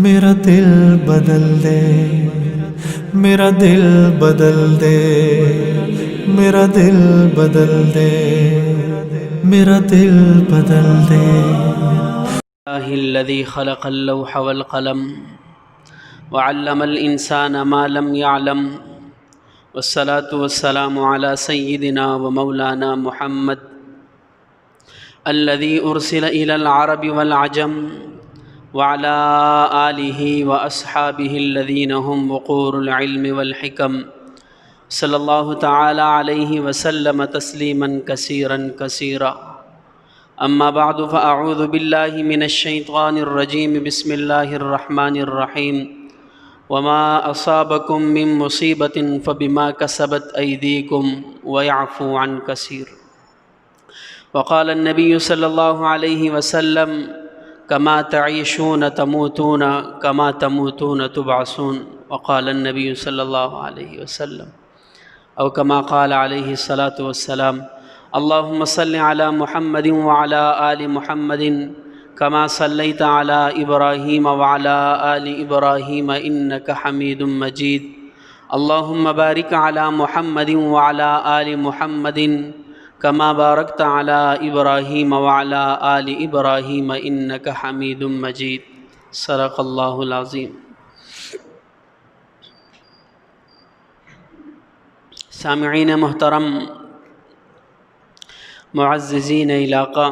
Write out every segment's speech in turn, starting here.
میرا دل بدل دے، میرا دل بدل دے، میرا دل بدل دے، میرا دل بدل دے۔ اللہ الذي خلق اللوح والقلم وعلم الإنسان ما لم يعلم والصلاة والسلام على سيدنا ومولانا محمد الذي أرسل إلى العرب والعجم وعلى آله وأصحابه الذين هم وقور العلم والحكم صلى الله تعالى عليه وسلم تسليما كثيرا كثيرا. اما بعد فاعوذ باللہ من الشیطان الرجیم بسم اللہ الرحمن الرحیم وما اصابکم من مصیبت فبما کسبت ایدیکم ویعفو عن کثیر. وقال النبی صلی اللہ علیہ وسلم کما تعیشون تموتون کما تموتون تبعثون. وقال النبی صلی اللہ علیہ وسلم او کما قال علیہ الصلاۃ والسلام اللهم صل على محمد وعلى آل محمد كما صليت على إبراهيم وعلى آل إبراهيم إنك حميد مجيد. اللهم بارك على محمد وعلى آل محمد كما باركت على إبراهيم وعلى آل إبراهيم إنك حميد مجيد. صدق الله العظيم. سامعین محترم، معززین علاقہ،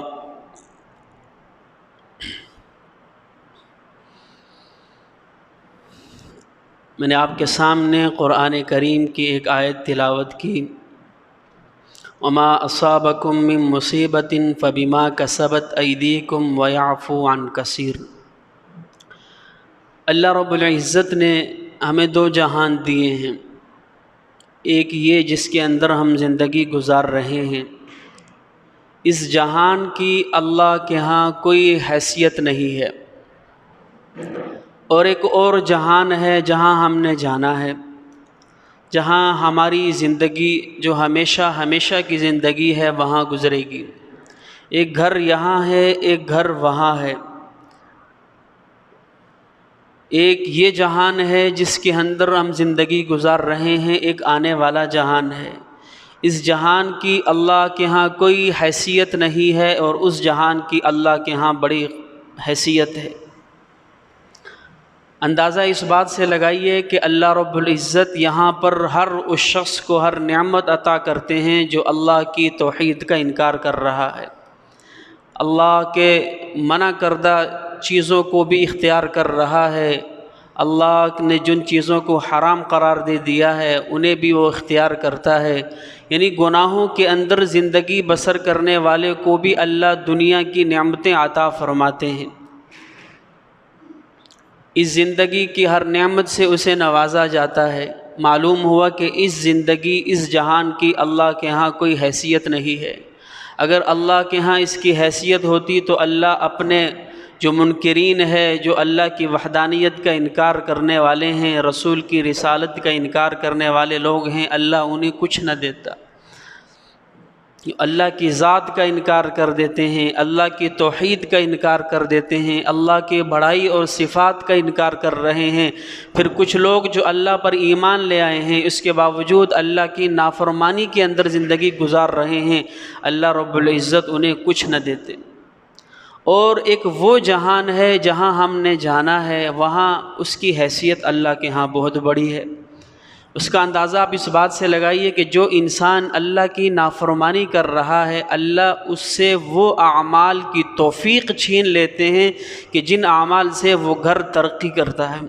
میں نے آپ کے سامنے قرآن کریم کی ایک آیت تلاوت کی، وما اصابکم من مصیبت فبما کسبت ایدیکم ویعفو عن کثیر. اللہ رب العزت نے ہمیں دو جہان دیے ہیں، ایک یہ جس کے اندر ہم زندگی گزار رہے ہیں، اس جہان کی اللہ کے ہاں کوئی حیثیت نہیں ہے، اور ایک اور جہان ہے جہاں ہم نے جانا ہے، جہاں ہماری زندگی جو ہمیشہ ہمیشہ کی زندگی ہے وہاں گزرے گی. ایک گھر یہاں ہے، ایک گھر وہاں ہے. ایک یہ جہان ہے جس کے اندر ہم زندگی گزار رہے ہیں، ایک آنے والا جہان ہے. اس جہان کی اللہ کے ہاں کوئی حیثیت نہیں ہے، اور اس جہان کی اللہ کے ہاں بڑی حیثیت ہے. اندازہ اس بات سے لگائیے کہ اللہ رب العزت یہاں پر ہر اس شخص کو ہر نعمت عطا کرتے ہیں جو اللہ کی توحید کا انکار کر رہا ہے، اللہ کے منع کردہ چیزوں کو بھی اختیار کر رہا ہے، اللہ نے جن چیزوں کو حرام قرار دے دیا ہے انہیں بھی وہ اختیار کرتا ہے. یعنی گناہوں کے اندر زندگی بسر کرنے والے کو بھی اللہ دنیا کی نعمتیں عطا فرماتے ہیں. اس زندگی کی ہر نعمت سے اسے نوازا جاتا ہے. معلوم ہوا کہ اس زندگی اس جہان کی اللہ کے ہاں کوئی حیثیت نہیں ہے. اگر اللہ کے ہاں اس کی حیثیت ہوتی تو اللہ اپنے جو منکرین ہے، جو اللہ کی وحدانیت کا انکار کرنے والے ہیں، رسول کی رسالت کا انکار کرنے والے لوگ ہیں، اللہ انہیں کچھ نہ دیتا. اللہ کی ذات کا انکار کر دیتے ہیں، اللہ کی توحید کا انکار کر دیتے ہیں، اللہ کے بڑائی اور صفات کا انکار کر رہے ہیں. پھر کچھ لوگ جو اللہ پر ایمان لے آئے ہیں اس کے باوجود اللہ کی نافرمانی کے اندر زندگی گزار رہے ہیں، اللہ رب العزت انہیں کچھ نہ دیتے. اور ایک وہ جہان ہے جہاں ہم نے جانا ہے، وہاں اس کی حیثیت اللہ کے ہاں بہت بڑی ہے. اس کا اندازہ آپ اس بات سے لگائیے کہ جو انسان اللہ کی نافرمانی کر رہا ہے، اللہ اس سے وہ اعمال کی توفیق چھین لیتے ہیں کہ جن اعمال سے وہ گھر ترقی کرتا ہے،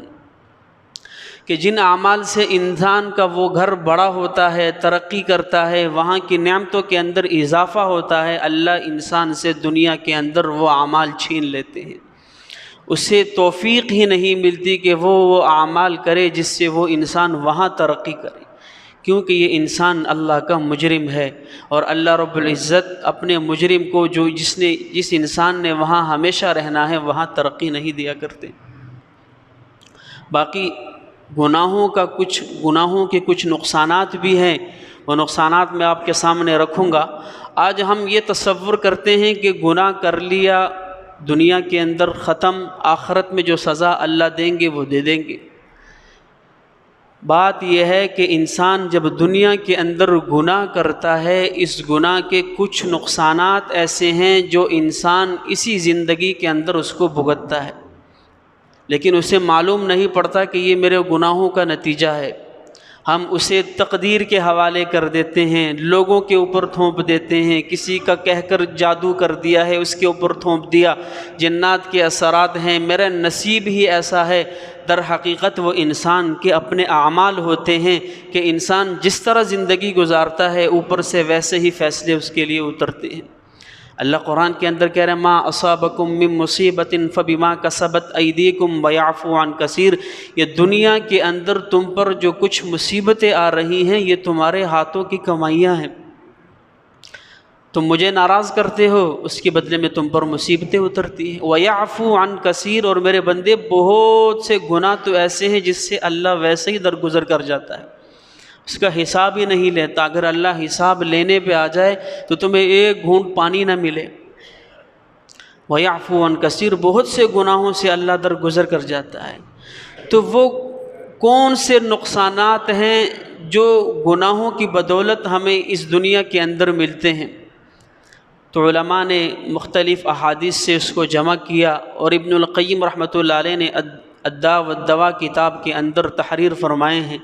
کہ جن اعمال سے انسان کا وہ گھر بڑا ہوتا ہے، ترقی کرتا ہے، وہاں کی نعمتوں کے اندر اضافہ ہوتا ہے، اللہ انسان سے دنیا کے اندر وہ اعمال چھین لیتے ہیں. اسے توفیق ہی نہیں ملتی کہ وہ اعمال کرے جس سے وہ انسان وہاں ترقی کرے، کیونکہ یہ انسان اللہ کا مجرم ہے. اور اللہ رب العزت اپنے مجرم کو جس انسان نے وہاں ہمیشہ رہنا ہے وہاں ترقی نہیں دیا کرتے. باقی گناہوں کے کچھ نقصانات بھی ہیں، وہ نقصانات میں آپ کے سامنے رکھوں گا. آج ہم یہ تصور کرتے ہیں کہ گناہ کر لیا دنیا کے اندر ختم، آخرت میں جو سزا اللہ دیں گے وہ دے دیں گے۔ بات یہ ہے کہ انسان جب دنیا کے اندر گناہ کرتا ہے، اس گناہ کے کچھ نقصانات ایسے ہیں جو انسان اسی زندگی کے اندر اس کو بھگتتا ہے، لیکن اسے معلوم نہیں پڑتا کہ یہ میرے گناہوں کا نتیجہ ہے۔ ہم اسے تقدیر کے حوالے کر دیتے ہیں، لوگوں کے اوپر تھوپ دیتے ہیں، کسی کا کہہ کر جادو کر دیا ہے اس کے اوپر تھوپ دیا، جنات کے اثرات ہیں، میرا نصیب ہی ایسا ہے۔ در حقیقت وہ انسان کے اپنے اعمال ہوتے ہیں کہ انسان جس طرح زندگی گزارتا ہے اوپر سے ویسے ہی فیصلے اس کے لیے اترتے ہیں۔ اللہ قرآن کے اندر کہہ رہے ہیں ما اصابکم من مصیبت فبما کسبت ایدیکم ویعفو عن کثیر، یہ دنیا کے اندر تم پر جو کچھ مصیبتیں آ رہی ہیں یہ تمہارے ہاتھوں کی کمائیاں ہیں۔ تم مجھے ناراض کرتے ہو، اس کے بدلے میں تم پر مصیبتیں اترتی ہیں۔ ویعفو عن کثیر، اور میرے بندے بہت سے گناہ تو ایسے ہیں جس سے اللہ ویسے ہی درگزر کر جاتا ہے، اس کا حساب ہی نہیں لیتا۔ اگر اللہ حساب لینے پہ آ جائے تو تمہیں ایک گھونٹ پانی نہ ملے۔ وَيَعْفُو عَنْ كَثِيرٍ، بہت سے گناہوں سے اللہ درگزر کر جاتا ہے۔ تو وہ کون سے نقصانات ہیں جو گناہوں کی بدولت ہمیں اس دنیا کے اندر ملتے ہیں؟ تو علماء نے مختلف احادیث سے اس کو جمع کیا، اور ابن القیم رحمۃ اللہ علیہ نے الداء والدواء کتاب کے اندر تحریر فرمائے ہیں،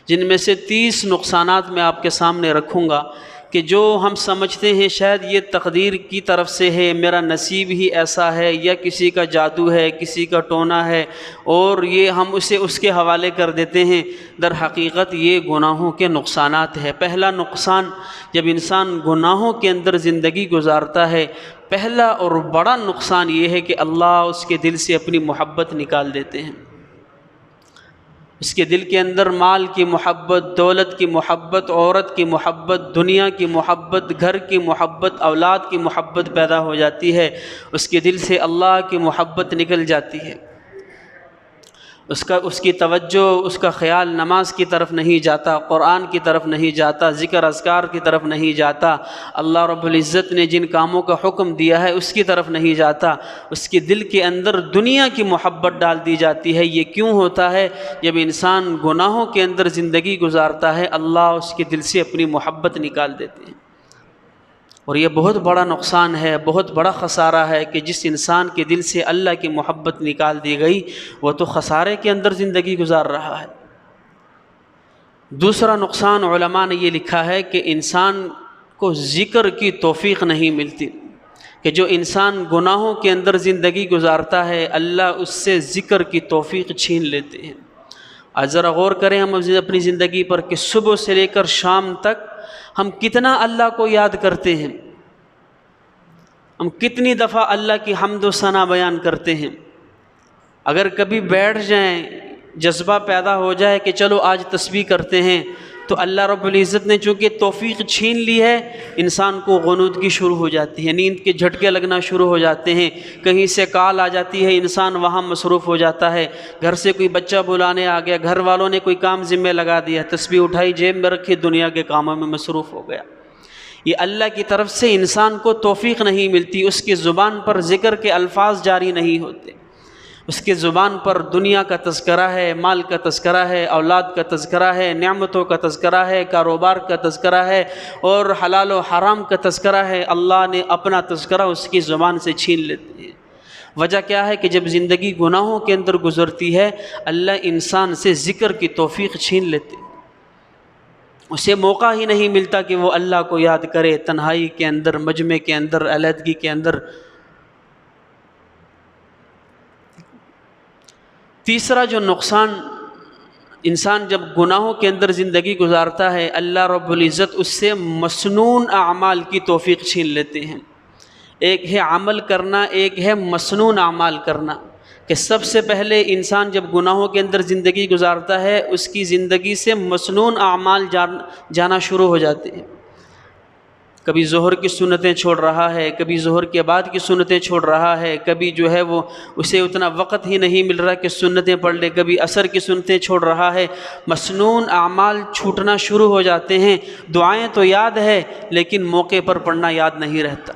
جن میں سے 30 نقصانات میں آپ کے سامنے رکھوں گا کہ جو ہم سمجھتے ہیں شاید یہ تقدیر کی طرف سے ہے، میرا نصیب ہی ایسا ہے، یا کسی کا جادو ہے، کسی کا ٹونا ہے، اور یہ ہم اسے اس کے حوالے کر دیتے ہیں۔ در حقیقت یہ گناہوں کے نقصانات ہے۔ پہلا نقصان، جب انسان گناہوں کے اندر زندگی گزارتا ہے، پہلا اور بڑا نقصان یہ ہے کہ اللہ اس کے دل سے اپنی محبت نکال دیتے ہیں۔ اس کے دل کے اندر مال کی محبت، دولت کی محبت، عورت کی محبت، دنیا کی محبت، گھر کی محبت، اولاد کی محبت پیدا ہو جاتی ہے۔ اس کے دل سے اللہ کی محبت نکل جاتی ہے۔ اس کی توجہ، اس کا خیال نماز کی طرف نہیں جاتا، قرآن کی طرف نہیں جاتا، ذکر اذکار کی طرف نہیں جاتا، اللہ رب العزت نے جن کاموں کا حکم دیا ہے اس کی طرف نہیں جاتا۔ اس کے دل کے اندر دنیا کی محبت ڈال دی جاتی ہے۔ یہ کیوں ہوتا ہے؟ جب انسان گناہوں کے اندر زندگی گزارتا ہے، اللہ اس کے دل سے اپنی محبت نکال دیتے ہیں۔ اور یہ بہت بڑا نقصان ہے، بہت بڑا خسارہ ہے کہ جس انسان کے دل سے اللہ کی محبت نکال دی گئی وہ تو خسارے کے اندر زندگی گزار رہا ہے۔ دوسرا نقصان علماء نے یہ لکھا ہے کہ انسان کو ذکر کی توفیق نہیں ملتی، کہ جو انسان گناہوں کے اندر زندگی گزارتا ہے اللہ اس سے ذکر کی توفیق چھین لیتے ہیں۔ آج ذرا غور کریں ہم اپنی زندگی پر کہ صبح سے لے کر شام تک ہم کتنا اللہ کو یاد کرتے ہیں، ہم کتنی دفعہ اللہ کی حمد و ثنا بیان کرتے ہیں۔ اگر کبھی بیٹھ جائیں، جذبہ پیدا ہو جائے کہ چلو آج تسبیح کرتے ہیں، تو اللہ رب العزت نے چونکہ توفیق چھین لی ہے، انسان کو غنودگی شروع ہو جاتی ہے، نیند کے جھٹکے لگنا شروع ہو جاتے ہیں، کہیں سے کال آ جاتی ہے، انسان وہاں مصروف ہو جاتا ہے، گھر سے کوئی بچہ بلانے آ گیا، گھر والوں نے کوئی کام ذمہ لگا دیا، تسبیح اٹھائی جیب میں رکھی، دنیا کے کاموں میں مصروف ہو گیا۔ یہ اللہ کی طرف سے انسان کو توفیق نہیں ملتی، اس کی زبان پر ذکر کے الفاظ جاری نہیں ہوتے، اس کے زبان پر دنیا کا تذکرہ ہے، مال کا تذکرہ ہے، اولاد کا تذکرہ ہے، نعمتوں کا تذکرہ ہے، کاروبار کا تذکرہ ہے، اور حلال و حرام کا تذکرہ ہے۔ اللہ نے اپنا تذکرہ اس کی زبان سے چھین لیتے ہیں۔ وجہ کیا ہے کہ جب زندگی گناہوں کے اندر گزرتی ہے، اللہ انسان سے ذکر کی توفیق چھین لیتے ہیں، اسے موقع ہی نہیں ملتا کہ وہ اللہ کو یاد کرے، تنہائی کے اندر، مجمع کے اندر، علیحدگی کے اندر۔ تیسرا جو نقصان، انسان جب گناہوں کے اندر زندگی گزارتا ہے، اللہ رب العزت اس سے مسنون اعمال کی توفیق چھین لیتے ہیں۔ ایک ہے عمل کرنا، ایک ہے مسنون اعمال کرنا، کہ سب سے پہلے انسان جب گناہوں کے اندر زندگی گزارتا ہے اس کی زندگی سے مسنون اعمال جانا شروع ہو جاتے ہیں۔ کبھی ظہر کی سنتیں چھوڑ رہا ہے، کبھی ظہر کے بعد کی سنتیں چھوڑ رہا ہے، کبھی جو ہے وہ اسے اتنا وقت ہی نہیں مل رہا کہ سنتیں پڑھ لے، کبھی عصر کی سنتیں چھوڑ رہا ہے۔ مسنون اعمال چھوٹنا شروع ہو جاتے ہیں۔ دعائیں تو یاد ہے لیکن موقع پر پڑھنا یاد نہیں رہتا،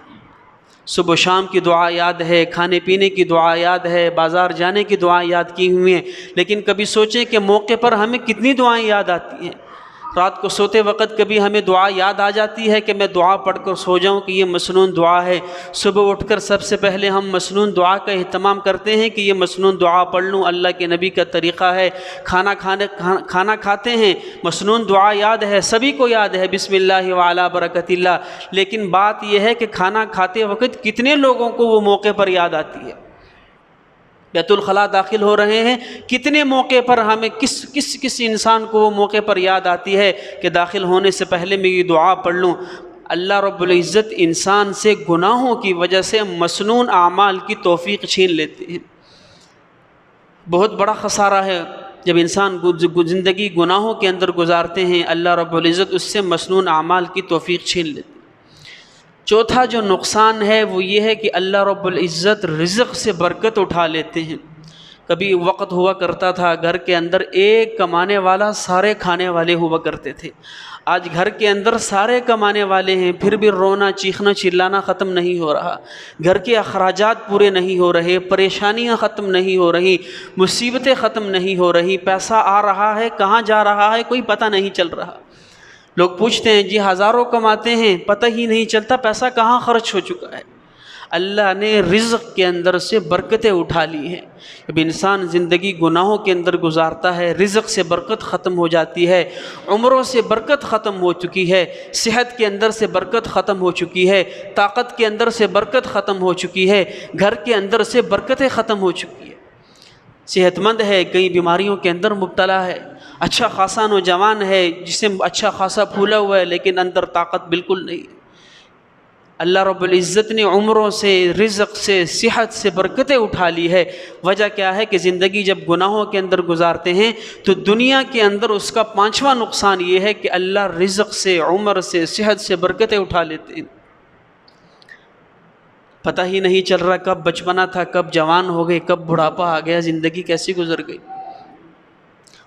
صبح و شام کی دعا یاد ہے، کھانے پینے کی دعا یاد ہے، بازار جانے کی دعا یاد کی ہوئی ہیں، لیکن کبھی سوچیں کہ موقع پر ہمیں کتنی دعائیں یاد آتی ہیں۔ رات کو سوتے وقت کبھی ہمیں دعا یاد آ جاتی ہے کہ میں دعا پڑھ کر سو جاؤں کہ یہ مسنون دعا ہے۔ صبح اٹھ کر سب سے پہلے ہم مسنون دعا کا اہتمام کرتے ہیں کہ یہ مسنون دعا پڑھ لوں، اللہ کے نبی کا طریقہ ہے۔ کھانا کھاتے ہیں، مسنون دعا یاد ہے، سبھی کو یاد ہے، بسم اللہ وعلی برکت اللہ، لیکن بات یہ ہے کہ کھانا کھاتے وقت کتنے لوگوں کو وہ موقع پر یاد آتی ہے؟ بیت الخلاء داخل ہو رہے ہیں، کتنے موقع پر ہمیں کس انسان کو وہ موقع پر یاد آتی ہے کہ داخل ہونے سے پہلے میں یہ دعا پڑھ لوں؟ اللہ رب العزت انسان سے گناہوں کی وجہ سے مسنون اعمال کی توفیق چھین لیتے ہیں۔ بہت بڑا خسارہ ہے جب انسان زندگی گناہوں کے اندر گزارتے ہیں، اللہ رب العزت اس سے مسنون اعمال کی توفیق چھین لیتے ہیں۔ چوتھا جو نقصان ہے وہ یہ ہے کہ اللہ رب العزت رزق سے برکت اٹھا لیتے ہیں۔ کبھی وقت ہوا کرتا تھا گھر کے اندر ایک کمانے والا سارے کھانے والے ہوا کرتے تھے۔ آج گھر کے اندر سارے کمانے والے ہیں، پھر بھی رونا چیخنا چلانا ختم نہیں ہو رہا، گھر کے اخراجات پورے نہیں ہو رہے، پریشانیاں ختم نہیں ہو رہی، مصیبتیں ختم نہیں ہو رہی، پیسہ آ رہا ہے کہاں جا رہا ہے کوئی پتہ نہیں چل رہا۔ لوگ پوچھتے ہیں جی ہزاروں کماتے ہیں پتہ ہی نہیں چلتا پیسہ کہاں خرچ ہو چکا ہے۔ اللہ نے رزق کے اندر سے برکتیں اٹھا لی ہیں۔ جب انسان زندگی گناہوں کے اندر گزارتا ہے، رزق سے برکت ختم ہو جاتی ہے، عمروں سے برکت ختم ہو چکی ہے، صحت کے اندر سے برکت ختم ہو چکی ہے، طاقت کے اندر سے برکت ختم ہو چکی ہے، گھر کے اندر سے برکتیں ختم ہو چکی ہے۔ صحت مند ہے، کئی بیماریوں کے اندر مبتلا ہے، اچھا خاصا نوجوان ہے، جسم اچھا خاصا پھولا ہوا ہے، لیکن اندر طاقت بالکل نہیں۔ اللہ رب العزت نے عمروں سے، رزق سے، صحت سے برکتیں اٹھا لی ہے۔ وجہ کیا ہے کہ زندگی جب گناہوں کے اندر گزارتے ہیں تو دنیا کے اندر اس کا پانچواں نقصان یہ ہے کہ اللہ رزق سے، عمر سے، صحت سے برکتیں اٹھا لیتے ہیں۔ پتہ ہی نہیں چل رہا کب بچپنا تھا، کب جوان ہو گئے، کب بڑھاپا آ گیا، زندگی کیسی گزر گئی۔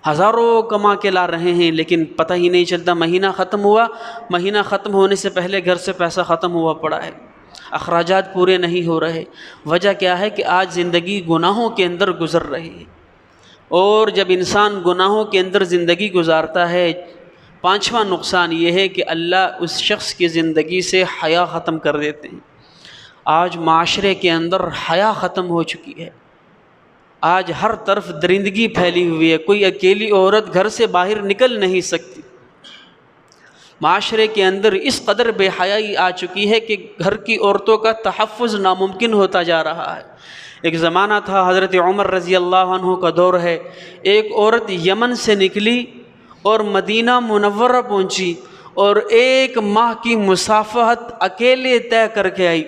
ہزاروں کما کے لا رہے ہیں لیکن پتہ ہی نہیں چلتا، مہینہ ختم ہوا، مہینہ ختم ہونے سے پہلے گھر سے پیسہ ختم ہوا پڑا ہے، اخراجات پورے نہیں ہو رہے۔ وجہ کیا ہے کہ آج زندگی گناہوں کے اندر گزر رہی ہے۔ اور جب انسان گناہوں کے اندر زندگی گزارتا ہے، پانچواں نقصان یہ ہے کہ اللہ اس شخص کی زندگی سے حیا ختم کر دیتے ہیں۔ آج معاشرے کے اندر حیا ختم ہو چکی ہے، آج ہر طرف درندگی پھیلی ہوئی ہے، کوئی اکیلی عورت گھر سے باہر نکل نہیں سکتی۔ معاشرے کے اندر اس قدر بے حیائی آ چکی ہے کہ گھر کی عورتوں کا تحفظ ناممکن ہوتا جا رہا ہے۔ ایک زمانہ تھا، حضرت عمر رضی اللہ عنہ کا دور ہے، ایک عورت یمن سے نکلی اور مدینہ منورہ پہنچی اور 1 ماہ کی مسافت اکیلے طے کر کے آئی۔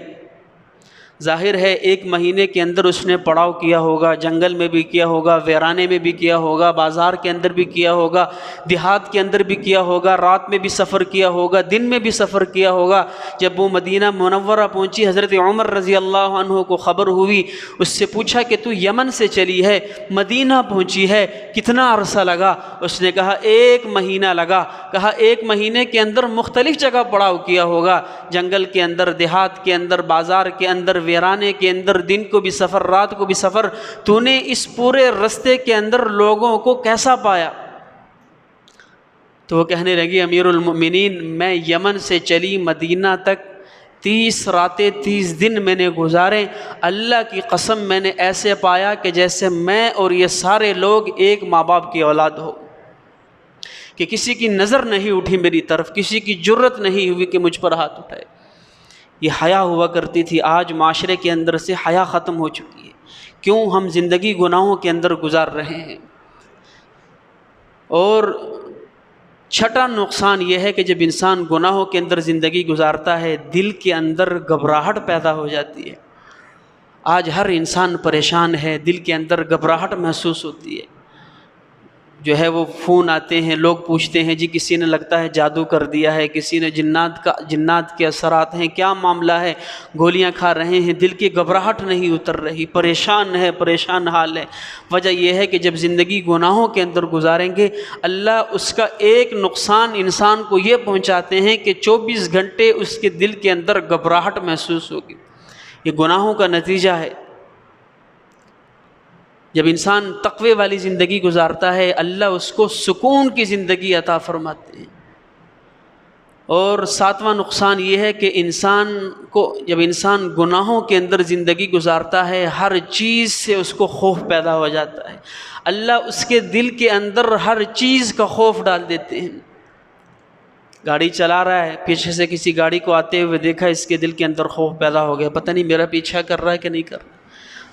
ظاہر ہے 1 مہینے کے اندر اس نے پڑاؤ کیا ہوگا، جنگل میں بھی کیا ہوگا، ویرانے میں بھی کیا ہوگا، بازار کے اندر بھی کیا ہوگا، دیہات کے اندر بھی کیا ہوگا، رات میں بھی سفر کیا ہوگا، دن میں بھی سفر کیا ہوگا۔ جب وہ مدینہ منورہ پہنچی، حضرت عمر رضی اللہ عنہ کو خبر ہوئی، اس سے پوچھا کہ تو یمن سے چلی ہے، مدینہ پہنچی ہے، کتنا عرصہ لگا؟ اس نے کہا 1 مہینہ لگا۔ کہا 1 مہینے کے اندر مختلف جگہ پڑاؤ کیا ہوگا، جنگل کے اندر، دیہات کے اندر، بازار کے اندر، ویرانے کے اندر، دن کو بھی سفر، رات کو بھی سفر، تو نے اس پورے رستے کے اندر لوگوں کو کیسا پایا؟ تو وہ کہنے لگی امیر المؤمنین میں یمن سے چلی مدینہ تک 30 راتیں 30 دن میں نے گزارے، اللہ کی قسم میں نے ایسے پایا کہ جیسے میں اور یہ سارے لوگ ایک ماں باپ کی اولاد ہو، کہ کسی کی نظر نہیں اٹھی میری طرف، کسی کی جرت نہیں ہوئی کہ مجھ پر ہاتھ اٹھائے۔ یہ حیا ہوا کرتی تھی، آج معاشرے کے اندر سے حیا ختم ہو چکی ہے۔ کیوں؟ ہم زندگی گناہوں کے اندر گزار رہے ہیں۔ اور چھٹا نقصان یہ ہے کہ جب انسان گناہوں کے اندر زندگی گزارتا ہے، دل کے اندر گھبراہٹ پیدا ہو جاتی ہے۔ آج ہر انسان پریشان ہے، دل کے اندر گھبراہٹ محسوس ہوتی ہے۔ جو ہے وہ فون آتے ہیں، لوگ پوچھتے ہیں جی کسی نے لگتا ہے جادو کر دیا ہے، کسی نے جنات کے اثرات ہیں، کیا معاملہ ہے، گولیاں کھا رہے ہیں، دل کی گھبراہٹ نہیں اتر رہی، پریشان حال ہے۔ وجہ یہ ہے کہ جب زندگی گناہوں کے اندر گزاریں گے، اللہ اس کا ایک نقصان انسان کو یہ پہنچاتے ہیں کہ 24 گھنٹے اس کے دل کے اندر گھبراہٹ محسوس ہوگی۔ یہ گناہوں کا نتیجہ ہے۔ جب انسان تقوی والی زندگی گزارتا ہے اللہ اس کو سکون کی زندگی عطا فرماتے ہیں۔ اور ساتواں نقصان یہ ہے کہ جب انسان گناہوں کے اندر زندگی گزارتا ہے ہر چیز سے اس کو خوف پیدا ہو جاتا ہے، اللہ اس کے دل کے اندر ہر چیز کا خوف ڈال دیتے ہیں۔ گاڑی چلا رہا ہے، پیچھے سے کسی گاڑی کو آتے ہوئے دیکھا، اس کے دل کے اندر خوف پیدا ہو گیا، پتہ نہیں میرا پیچھا کر رہا ہے کہ نہیں کر رہا۔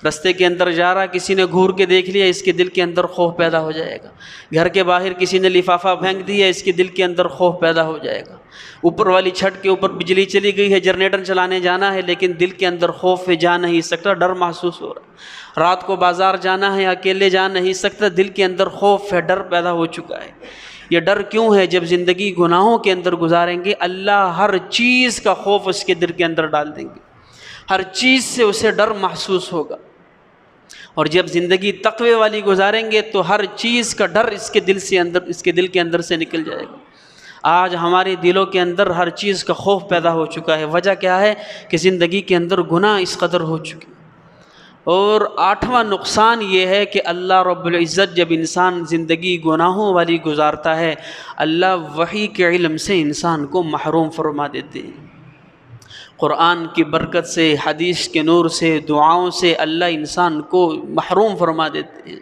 رستے کے اندر جا رہا، کسی نے گھور کے دیکھ لیا، اس کے دل کے اندر خوف پیدا ہو جائے گا۔ گھر کے باہر کسی نے لفافہ پھینک دیا، اس کے دل کے اندر خوف پیدا ہو جائے گا۔ اوپر والی چھت کے اوپر بجلی چلی گئی ہے، جنریٹر چلانے جانا ہے، لیکن دل کے اندر خوف ہے، جا نہیں سکتا، ڈر محسوس ہو رہا ہے۔ رات کو بازار جانا ہے، اکیلے جا نہیں سکتا، دل کے اندر خوف ہے، ڈر پیدا ہو چکا ہے۔ یہ ڈر کیوں ہے؟ جب زندگی گناہوں کے اندر گزاریں گے اللہ ہر چیز کا خوف اس کے دل کے اندر ڈال دیں گے، ہر چیز سے اسے ڈر محسوس ہوگا۔ اور جب زندگی تقوی والی گزاریں گے تو ہر چیز کا ڈر اس کے دل کے اندر سے نکل جائے گا۔ آج ہمارے دلوں کے اندر ہر چیز کا خوف پیدا ہو چکا ہے، وجہ کیا ہے کہ زندگی کے اندر گناہ اس قدر ہو چکے۔ اور آٹھواں نقصان یہ ہے کہ اللہ رب العزت جب انسان زندگی گناہوں والی گزارتا ہے اللہ وحی کے علم سے انسان کو محروم فرما دیتے ہیں۔ قرآن کی برکت سے، حدیث کے نور سے، دعاؤں سے اللہ انسان کو محروم فرما دیتے ہیں۔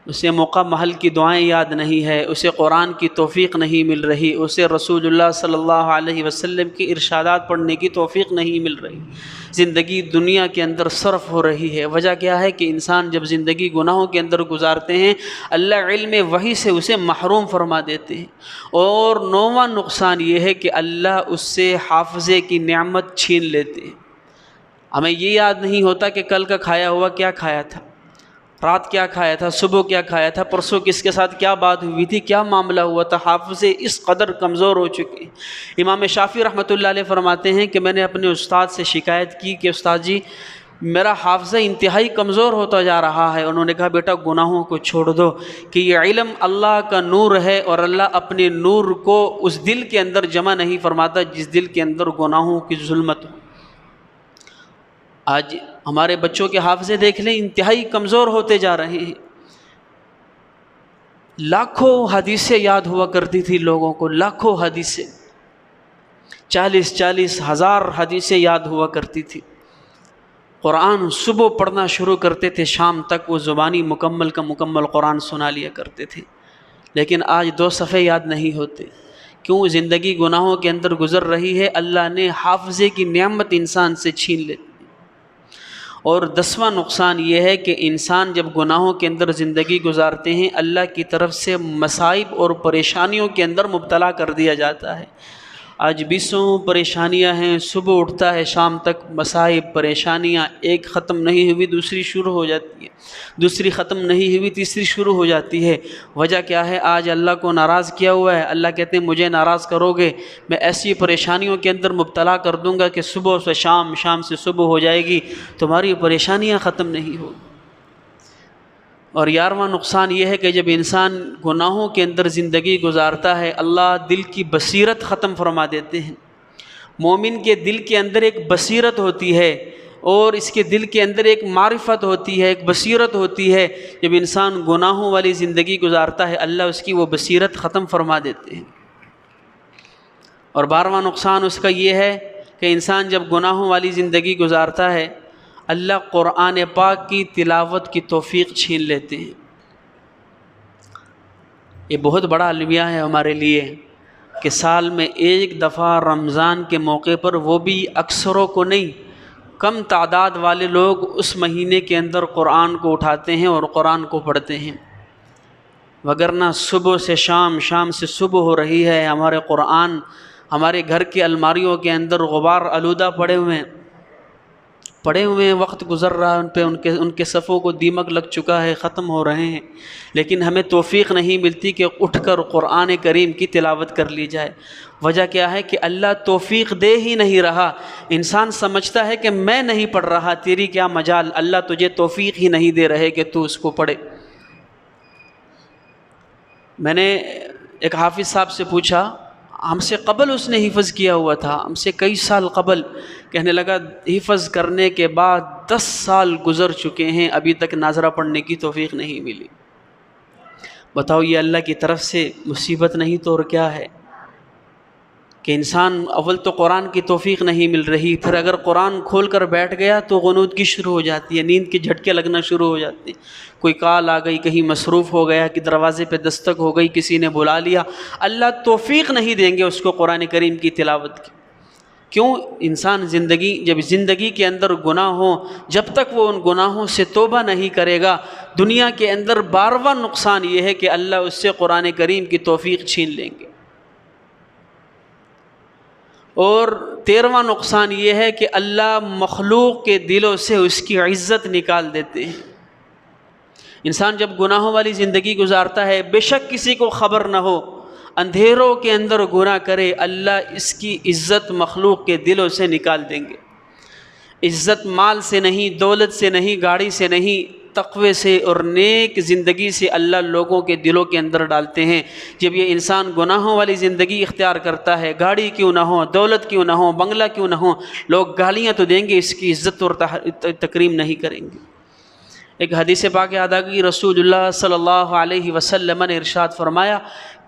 اسے موقع محل کی دعائیں یاد نہیں ہے، اسے قرآن کی توفیق نہیں مل رہی، اسے رسول اللہ صلی اللہ علیہ وسلم کی ارشادات پڑھنے کی توفیق نہیں مل رہی، زندگی دنیا کے اندر صرف ہو رہی ہے۔ وجہ کیا ہے کہ انسان جب زندگی گناہوں کے اندر گزارتے ہیں اللہ علم وحی سے اسے محروم فرما دیتے ہیں۔ اور نوواں نقصان یہ ہے کہ اللہ اس سے حافظے کی نعمت چھین لیتے ہیں۔ ہمیں یہ یاد نہیں ہوتا کہ کل کا کھایا ہوا کیا کھایا تھا، رات کیا کھایا تھا، صبح کیا کھایا تھا، پرسوں کس کے ساتھ کیا بات ہوئی تھی، کیا معاملہ ہوا تھا۔ حافظے اس قدر کمزور ہو چکے ہیں۔ امام شافعی رحمۃ اللہ علیہ فرماتے ہیں کہ میں نے اپنے استاد سے شکایت کی کہ استاد جی میرا حافظہ انتہائی کمزور ہوتا جا رہا ہے۔ انہوں نے کہا بیٹا گناہوں کو چھوڑ دو، کہ یہ علم اللہ کا نور ہے اور اللہ اپنے نور کو اس دل کے اندر جمع نہیں فرماتا جس دل کے اندر گناہوں کی ظلمت ہو۔ آج ہمارے بچوں کے حافظے دیکھ لیں انتہائی کمزور ہوتے جا رہے ہیں۔ لاکھوں حدیثیں یاد ہوا کرتی تھی لوگوں کو، لاکھوں حدیثیں، 40 ہزار حدیثیں یاد ہوا کرتی تھی۔ قرآن صبح پڑھنا شروع کرتے تھے، شام تک وہ زبانی مکمل کا مکمل قرآن سنا لیا کرتے تھے، لیکن آج 2 صفحے یاد نہیں ہوتے۔ کیوں؟ زندگی گناہوں کے اندر گزر رہی ہے، اللہ نے حافظے کی نعمت انسان سے چھین لی۔ اور 10واں نقصان یہ ہے کہ انسان جب گناہوں کے اندر زندگی گزارتے ہیں اللہ کی طرف سے مصائب اور پریشانیوں کے اندر مبتلا کر دیا جاتا ہے۔ آج 20 پریشانیاں ہیں، صبح اٹھتا ہے شام تک مصائب پریشانیاں، ایک ختم نہیں ہوئی دوسری شروع ہو جاتی ہے، دوسری ختم نہیں ہوئی تیسری شروع ہو جاتی ہے۔ وجہ کیا ہے؟ آج اللہ کو ناراض کیا ہوا ہے۔ اللہ کہتے ہیں مجھے ناراض کرو گے میں ایسی پریشانیوں کے اندر مبتلا کر دوں گا کہ صبح سے شام، شام سے صبح ہو جائے گی، تمہاری پریشانیاں ختم نہیں ہوگی۔ اور 11واں نقصان یہ ہے کہ جب انسان گناہوں کے اندر زندگی گزارتا ہے اللہ دل کی بصیرت ختم فرما دیتے ہیں۔ مومن کے دل کے اندر ایک بصیرت ہوتی ہے اور اس کے دل کے اندر ایک معرفت ہوتی ہے، ایک بصیرت ہوتی ہے۔ جب انسان گناہوں والی زندگی گزارتا ہے اللہ اس کی وہ بصیرت ختم فرما دیتے ہیں۔ اور 12واں نقصان اس کا یہ ہے کہ انسان جب گناہوں والی زندگی گزارتا ہے اللہ قرآن پاک کی تلاوت کی توفیق چھین لیتے ہیں۔ یہ بہت بڑا المیہ ہے ہمارے لیے کہ سال میں ایک دفعہ رمضان کے موقع پر، وہ بھی اکثروں کو نہیں، کم تعداد والے لوگ اس مہینے کے اندر قرآن کو اٹھاتے ہیں اور قرآن کو پڑھتے ہیں، وگرنہ صبح سے شام، شام سے صبح ہو رہی ہے، ہمارے قرآن ہمارے گھر کے الماریوں کے اندر غبار آلودہ پڑے ہوئے ہیں، وقت گزر رہا ہے، ان کے صفوں کو دیمک لگ چکا ہے، ختم ہو رہے ہیں، لیکن ہمیں توفیق نہیں ملتی کہ اٹھ کر قرآن کریم کی تلاوت کر لی جائے۔ وجہ کیا ہے کہ اللہ توفیق دے ہی نہیں رہا۔ انسان سمجھتا ہے کہ میں نہیں پڑھ رہا، تیری کیا مجال، اللہ تجھے توفیق ہی نہیں دے رہے کہ تو اس کو پڑھے۔ میں نے ایک حافظ صاحب سے پوچھا، ہم سے قبل اس نے حفظ کیا ہوا تھا، ہم سے کئی سال قبل. کہنے لگا حفظ کرنے کے بعد 10 سال گزر چکے ہیں، ابھی تک ناظرہ پڑھنے کی توفیق نہیں ملی. بتاؤ یہ اللہ کی طرف سے مصیبت نہیں تو اور کیا ہے کہ انسان اول تو قرآن کی توفیق نہیں مل رہی، پھر اگر قرآن کھول کر بیٹھ گیا تو غنودگی شروع ہو جاتی ہے، نیند کے جھٹکے لگنا شروع ہو جاتے ہیں. کوئی کال آ گئی، کہیں مصروف ہو گیا، کہ دروازے پہ دستک ہو گئی، کسی نے بلا لیا. اللہ توفیق نہیں دیں گے اس کو قرآن کریم کی تلاوت کی. کیوں؟ انسان جب زندگی کے اندر گناہ ہو، جب تک وہ ان گناہوں سے توبہ نہیں کرے گا، دنیا کے اندر 12واں نقصان یہ ہے کہ اللہ اس سے قرآن کریم کی توفیق چھین لیں گے. اور 13واں نقصان یہ ہے کہ اللہ مخلوق کے دلوں سے اس کی عزت نکال دیتے ہیں. انسان جب گناہوں والی زندگی گزارتا ہے، بے شک کسی کو خبر نہ ہو، اندھیروں کے اندر گناہ کرے، اللہ اس کی عزت مخلوق کے دلوں سے نکال دیں گے. عزت مال سے نہیں، دولت سے نہیں، گاڑی سے نہیں، تقوی سے اور نیک زندگی سے اللہ لوگوں کے دلوں کے اندر ڈالتے ہیں. جب یہ انسان گناہوں والی زندگی اختیار کرتا ہے، گاڑی کیوں نہ ہو، دولت کیوں نہ ہو، بنگلہ کیوں نہ ہو، لوگ گالیاں تو دیں گے، اس کی عزت اور تکریم نہیں کریں گے. ایک حدیث پاک یاد آ گئی، رسول اللہ صلی اللہ علیہ وسلم نے ارشاد فرمایا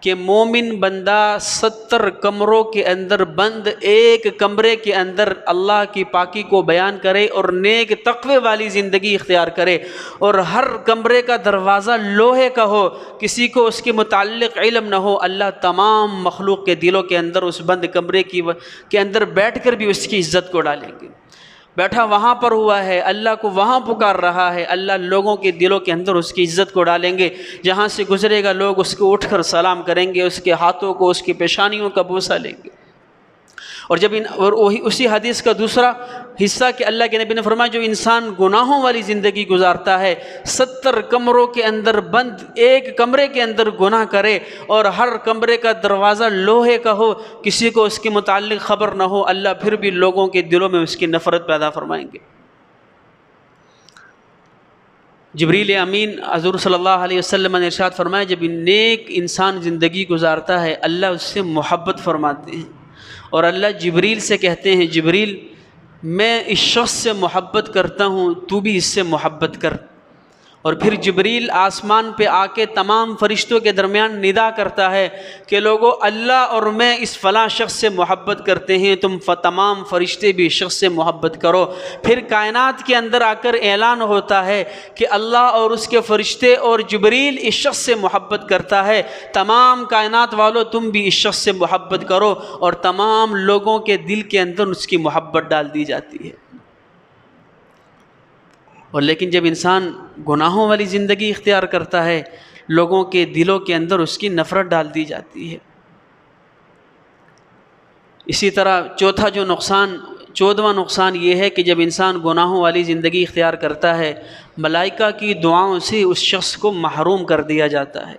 کہ مومن بندہ 70 کمروں کے اندر بند ایک کمرے کے اندر اللہ کی پاکی کو بیان کرے اور نیک تقوی والی زندگی اختیار کرے، اور ہر کمرے کا دروازہ لوہے کا ہو، کسی کو اس کے متعلق علم نہ ہو، اللہ تمام مخلوق کے دلوں کے اندر اس بند کمرے کے اندر بیٹھ کر بھی اس کی عزت کو ڈالیں گے. بیٹھا وہاں پر ہوا ہے، اللہ کو وہاں پکار رہا ہے، اللہ لوگوں کے دلوں کے اندر اس کی عزت کو ڈالیں گے. جہاں سے گزرے گا لوگ اس کو اٹھ کر سلام کریں گے، اس کے ہاتھوں کو، اس کی پیشانیوں کا بوسہ لیں گے. اور وہی اسی حدیث کا دوسرا حصہ کہ اللہ کے نبی نے فرمایا جو انسان گناہوں والی زندگی گزارتا ہے، 70 کمروں کے اندر بند ایک کمرے کے اندر گناہ کرے اور ہر کمرے کا دروازہ لوہے کا ہو، کسی کو اس کے متعلق خبر نہ ہو، اللہ پھر بھی لوگوں کے دلوں میں اس کی نفرت پیدا فرمائیں گے. جبریل امین حضور صلی اللہ علیہ وسلم نے ارشاد فرمایا جب نیک انسان زندگی گزارتا ہے، اللہ اس سے محبت فرماتے ہیں، اور اللہ جبریل سے کہتے ہیں جبریل میں اس شخص سے محبت کرتا ہوں، تو بھی اس سے محبت کر. اور پھر جبریل آسمان پہ آ کے تمام فرشتوں کے درمیان ندا کرتا ہے کہ لوگو اللہ اور میں اس فلاں شخص سے محبت کرتے ہیں، تم تمام فرشتے بھی اس شخص سے محبت کرو. پھر کائنات کے اندر آ کر اعلان ہوتا ہے کہ اللہ اور اس کے فرشتے اور جبریل اس شخص سے محبت کرتا ہے، تمام کائنات والوں تم بھی اس شخص سے محبت کرو، اور تمام لوگوں کے دل کے اندر اس کی محبت ڈال دی جاتی ہے. اور لیکن جب انسان گناہوں والی زندگی اختیار کرتا ہے، لوگوں کے دلوں کے اندر اس کی نفرت ڈال دی جاتی ہے. اسی طرح 14واں نقصان یہ ہے کہ جب انسان گناہوں والی زندگی اختیار کرتا ہے، ملائکہ کی دعاؤں سے اس شخص کو محروم کر دیا جاتا ہے.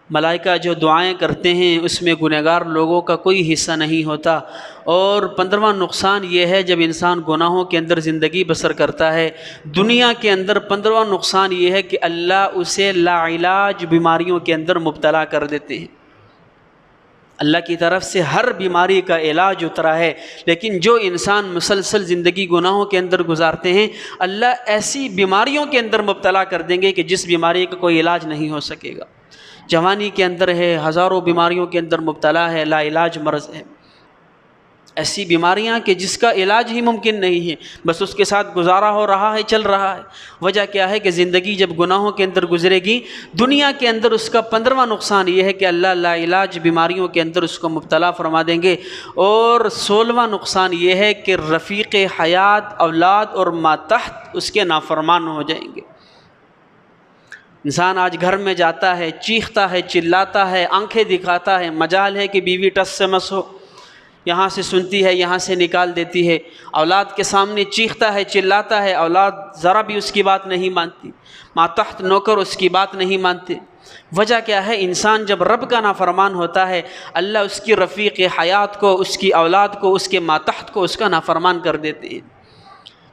ملائکہ جو دعائیں کرتے ہیں اس میں گنہگار لوگوں کا کوئی حصہ نہیں ہوتا. اور 15واں نقصان یہ ہے جب انسان گناہوں کے اندر زندگی بسر کرتا ہے، دنیا کے اندر 15واں نقصان یہ ہے کہ اللہ اسے لا علاج بیماریوں کے اندر مبتلا کر دیتے ہیں. اللہ کی طرف سے ہر بیماری کا علاج اترا ہے، لیکن جو انسان مسلسل زندگی گناہوں کے اندر گزارتے ہیں، اللہ ایسی بیماریوں کے اندر مبتلا کر دیں گے کہ جس بیماری کا کوئی علاج نہیں ہو سکے گا. جوانی کے اندر ہے، ہزاروں بیماریوں کے اندر مبتلا ہے، لا علاج مرض ہے، ایسی بیماریاں کہ جس کا علاج ہی ممکن نہیں ہے، بس اس کے ساتھ گزارا ہو رہا ہے، چل رہا ہے. وجہ کیا ہے کہ زندگی جب گناہوں کے اندر گزرے گی دنیا کے اندر، اس کا 15واں نقصان یہ ہے کہ اللہ لا علاج بیماریوں کے اندر اس کو مبتلا فرما دیں گے. اور 16واں نقصان یہ ہے کہ رفیق حیات اولاد اور ماتحت اس کے نافرمان ہو جائیں گے. انسان آج گھر میں جاتا ہے، چیختا ہے، چلاتا ہے، آنکھیں دکھاتا ہے، مجال ہے کہ بیوی ٹس سے مس ہو، یہاں سے سنتی ہے، یہاں سے نکال دیتی ہے. اولاد کے سامنے چیختا ہے، چلاتا ہے، اولاد ذرا بھی اس کی بات نہیں مانتی، ماتحت نوکر اس کی بات نہیں مانتے. وجہ کیا ہے؟ انسان جب رب کا نافرمان ہوتا ہے، اللہ اس کی رفیق حیات کو، اس کی اولاد کو، اس کے ماتحت کو اس کا نافرمان کر دیتے ہیں.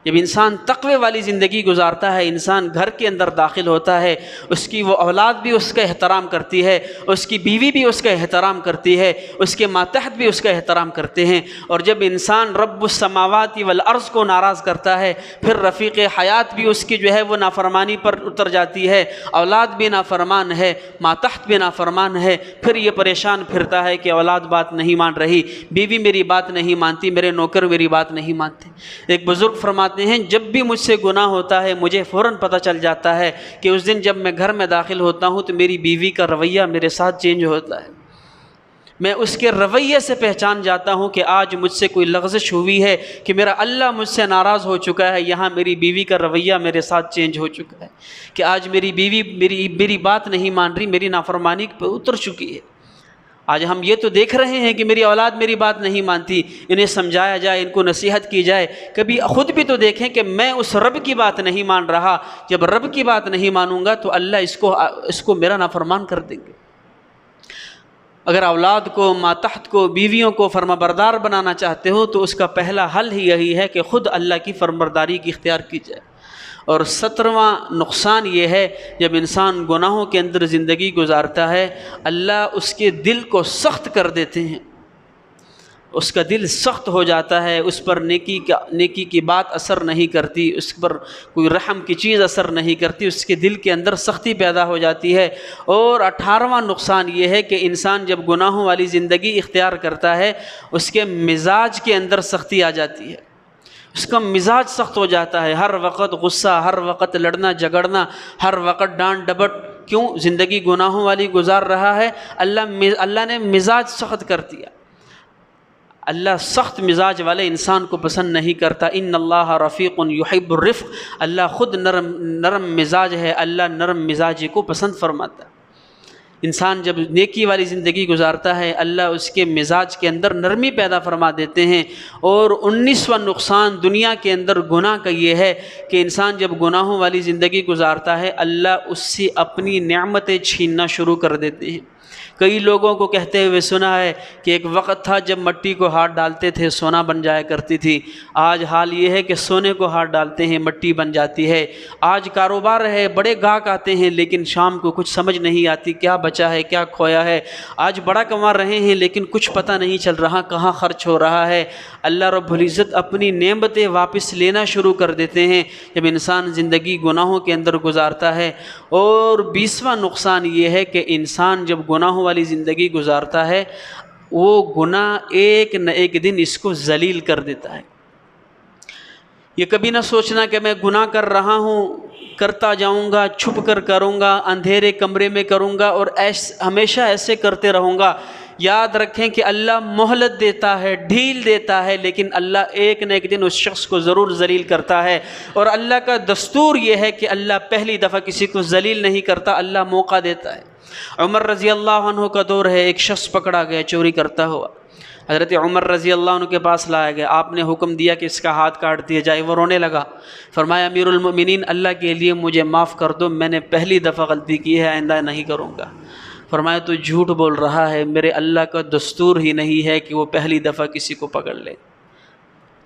جب انسان تقوی والی زندگی گزارتا ہے، انسان گھر کے اندر داخل ہوتا ہے، اس کی وہ اولاد بھی اس کا احترام کرتی ہے، اس کی بیوی بھی اس کا احترام کرتی ہے، اس کے ماتحت بھی اس کا احترام کرتے ہیں۔ اور جب انسان رب السماوات والارض کو ناراض کرتا ہے، پھر رفیق حیات بھی اس کی جو ہے وہ نافرمانی پر اتر جاتی ہے، اولاد بھی نافرمان ہے، ماتحت بھی نافرمان ہے، پھر یہ پریشان پھرتا ہے کہ اولاد بات نہیں مان رہی، بیوی میری بات نہیں مانتی، میرے نوکر میری بات نہیں مانتے۔ ایک بزرگ فرماتے ہیں جب بھی مجھ سے گناہ ہوتا ہے مجھے فوراً پتہ چل جاتا ہے کہ اس دن جب میں گھر میں داخل ہوتا ہوں تو میری بیوی کا رویہ میرے ساتھ چینج ہوتا ہے۔ میں اس کے رویے سے پہچان جاتا ہوں کہ آج مجھ سے کوئی لغزش ہوئی ہے، کہ میرا اللہ مجھ سے ناراض ہو چکا ہے، یہاں میری بیوی کا رویہ میرے ساتھ چینج ہو چکا ہے، کہ آج میری بیوی میری بات نہیں مان رہی، میری نافرمانی پہ اتر چکی ہے۔ آج ہم یہ تو دیکھ رہے ہیں کہ میری اولاد میری بات نہیں مانتی، انہیں سمجھایا جائے، ان کو نصیحت کی جائے، کبھی خود بھی تو دیکھیں کہ میں اس رب کی بات نہیں مان رہا، جب رب کی بات نہیں مانوں گا تو اللہ اس کو میرا نافرمان کر دیں گے۔ اگر اولاد کو، ماتحت کو، بیویوں کو فرما بردار بنانا چاہتے ہو تو اس کا پہلا حل ہی یہی ہے کہ خود اللہ کی فرمانبرداری کی اختیار کی جائے۔ اور 17واں نقصان یہ ہے، جب انسان گناہوں کے اندر زندگی گزارتا ہے اللہ اس کے دل کو سخت کر دیتے ہیں، اس کا دل سخت ہو جاتا ہے، اس پر نیکی کی بات اثر نہیں کرتی، اس پر کوئی رحم کی چیز اثر نہیں کرتی، اس کے دل کے اندر سختی پیدا ہو جاتی ہے۔ اور 18واں نقصان یہ ہے کہ انسان جب گناہوں والی زندگی اختیار کرتا ہے اس کے مزاج کے اندر سختی آ جاتی ہے، اس کا مزاج سخت ہو جاتا ہے، ہر وقت غصہ، ہر وقت لڑنا جھگڑنا، ہر وقت ڈانٹ ڈپٹ۔ کیوں؟ زندگی گناہوں والی گزار رہا ہے، اللہ نے مزاج سخت کر دیا۔ اللہ سخت مزاج والے انسان کو پسند نہیں کرتا۔ ان اللہ رفیق یحب الرفق، اللہ خود نرم مزاج ہے، اللہ نرم مزاجی کو پسند فرماتا ہے۔ انسان جب نیکی والی زندگی گزارتا ہے اللہ اس کے مزاج کے اندر نرمی پیدا فرما دیتے ہیں۔ اور 19واں نقصان دنیا کے اندر گناہ کا یہ ہے کہ انسان جب گناہوں والی زندگی گزارتا ہے اللہ اس سے اپنی نعمتیں چھیننا شروع کر دیتے ہیں۔ کئی لوگوں کو کہتے ہوئے سنا ہے کہ ایک وقت تھا جب مٹی کو ہاتھ ڈالتے تھے سونا بن جایا کرتی تھی، آج حال یہ ہے کہ سونے کو ہاتھ ڈالتے ہیں مٹی بن جاتی ہے۔ آج کاروبار ہے، بڑے گاہک آتے ہیں لیکن شام کو کچھ سمجھ نہیں آتی کیا بچا ہے کیا کھویا ہے۔ آج بڑا کما رہے ہیں لیکن کچھ پتہ نہیں چل رہا کہاں خرچ ہو رہا ہے۔ اللہ رب العزت اپنی نعمتیں واپس لینا شروع کر دیتے ہیں جب انسان زندگی گناہوں کے اندر گزارتا ہے۔ اور 20واں نقصان یہ ہے کہ انسان جب گناہوں والی زندگی گزارتا ہے وہ گناہ ایک نہ ایک دن اس کو ذلیل کر دیتا ہے۔ یہ کبھی نہ سوچنا کہ میں گناہ کر رہا ہوں، کرتا جاؤں گا، چھپ کر کروں گا، اندھیرے کمرے میں کروں گا اور ہمیشہ ایسے کرتے رہوں گا۔ یاد رکھیں کہ اللہ مہلت دیتا ہے، ڈھیل دیتا ہے، لیکن اللہ ایک نہ ایک دن اس شخص کو ضرور ذلیل کرتا ہے۔ اور اللہ کا دستور یہ ہے کہ اللہ پہلی دفعہ کسی کو ذلیل نہیں کرتا، اللہ موقع دیتا ہے۔ عمر رضی اللہ عنہ کا دور ہے، ایک شخص پکڑا گیا چوری کرتا ہوا، حضرت عمر رضی اللہ عنہ کے پاس لایا گیا، آپ نے حکم دیا کہ اس کا ہاتھ کاٹ دیا جائے۔ وہ رونے لگا، فرمایا امیر المؤمنین اللہ کے لیے مجھے معاف کر دو، میں نے پہلی دفعہ غلطی کی ہے، آئندہ نہیں کروں گا۔ فرمایا تو جھوٹ بول رہا ہے، میرے اللہ کا دستور ہی نہیں ہے کہ وہ پہلی دفعہ کسی کو پکڑ لے،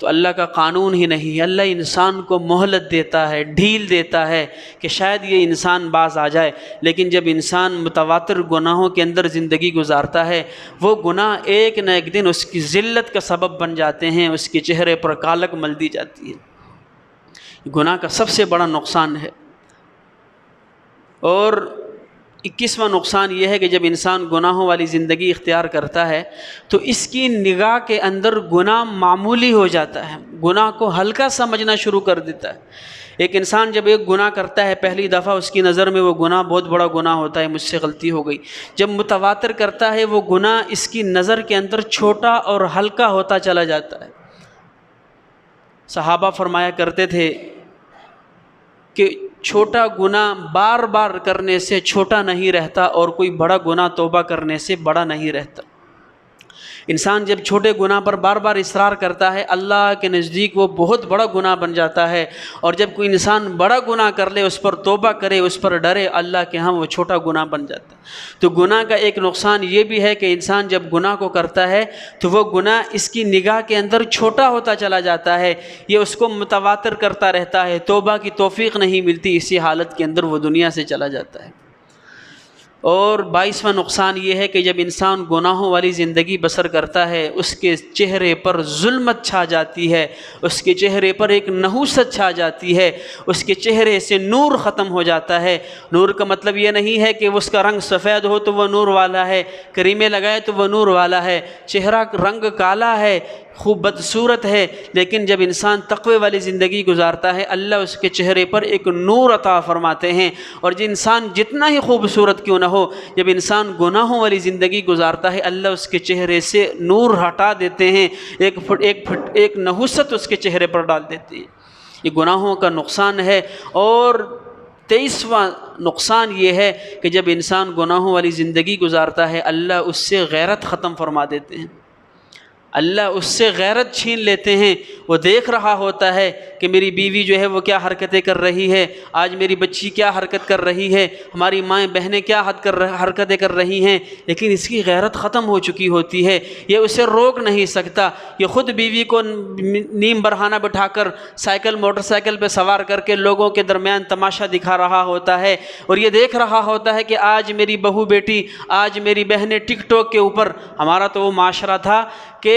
تو اللہ کا قانون ہی نہیں ہے۔ اللہ انسان کو مہلت دیتا ہے، ڈھیل دیتا ہے کہ شاید یہ انسان باز آ جائے، لیکن جب انسان متواتر گناہوں کے اندر زندگی گزارتا ہے وہ گناہ ایک نہ ایک دن اس کی ذلت کا سبب بن جاتے ہیں، اس کے چہرے پر کالک مل دی جاتی ہے۔ گناہ کا سب سے بڑا نقصان ہے۔ اور 21واں نقصان یہ ہے کہ جب انسان گناہوں والی زندگی اختیار کرتا ہے تو اس کی نگاہ کے اندر گناہ معمولی ہو جاتا ہے، گناہ کو ہلکا سمجھنا شروع کر دیتا ہے۔ ایک انسان جب ایک گناہ کرتا ہے پہلی دفعہ اس کی نظر میں وہ گناہ بہت بڑا گناہ ہوتا ہے، مجھ سے غلطی ہو گئی۔ جب متواتر کرتا ہے وہ گناہ اس کی نظر کے اندر چھوٹا اور ہلکا ہوتا چلا جاتا ہے۔ صحابہ فرمایا کرتے تھے کہ چھوٹا گناہ بار بار کرنے سے چھوٹا نہیں رہتا اور کوئی بڑا گناہ توبہ کرنے سے بڑا نہیں رہتا۔ انسان جب چھوٹے گناہ پر بار بار اصرار کرتا ہے اللہ کے نزدیک وہ بہت بڑا گناہ بن جاتا ہے، اور جب کوئی انسان بڑا گناہ کر لے، اس پر توبہ کرے، اس پر ڈرے، اللہ کے ہاں وہ چھوٹا گناہ بن جاتا ہے۔ تو گناہ کا ایک نقصان یہ بھی ہے کہ انسان جب گناہ کو کرتا ہے تو وہ گناہ اس کی نگاہ کے اندر چھوٹا ہوتا چلا جاتا ہے، یہ اس کو متواتر کرتا رہتا ہے، توبہ کی توفیق نہیں ملتی، اسی حالت کے اندر وہ دنیا سے چلا جاتا ہے۔ اور 22واں نقصان یہ ہے کہ جب انسان گناہوں والی زندگی بسر کرتا ہے، اس کے چہرے پر ظلمت چھا جاتی ہے، اس کے چہرے پر ایک نحوست چھا جاتی ہے، اس کے چہرے سے نور ختم ہو جاتا ہے۔ نور کا مطلب یہ نہیں ہے کہ اس کا رنگ سفید ہو تو وہ نور والا ہے، کریمیں لگائے تو وہ نور والا ہے، چہرہ رنگ کالا ہے، خوب بدصورت ہے، لیکن جب انسان تقوی والی زندگی گزارتا ہے اللہ اس کے چہرے پر ایک نور عطا فرماتے ہیں۔ اور جو انسان جتنا ہی خوبصورت کیوں نہ ہو، جب انسان گناہوں والی زندگی گزارتا ہے اللہ اس کے چہرے سے نور ہٹا دیتے ہیں، ایک نحوست اس کے چہرے پر ڈال دیتے ہیں۔ یہ گناہوں کا نقصان ہے۔ اور 23واں نقصان یہ ہے کہ جب انسان گناہوں والی زندگی گزارتا ہے اللہ اس سے غیرت ختم فرما دیتے ہیں، اللہ اس سے غیرت چھین لیتے ہیں۔ وہ دیکھ رہا ہوتا ہے کہ میری بیوی جو ہے وہ کیا حرکتیں کر رہی ہے، آج میری بچی کیا حرکت کر رہی ہے، ہماری مائیں بہنیں کیا حرکتیں کر رہی ہیں، لیکن اس کی غیرت ختم ہو چکی ہوتی ہے، یہ اسے روک نہیں سکتا۔ یہ خود بیوی کو نیم برہنہ بٹھا کر سائیکل موٹر سائیکل پہ سوار کر کے لوگوں کے درمیان تماشا دکھا رہا ہوتا ہے، اور یہ دیکھ رہا ہوتا ہے کہ آج میری بہو بیٹی، آج میری بہنیں ٹک ٹاک کے اوپر۔ ہمارا تو وہ معاشرہ تھا کہ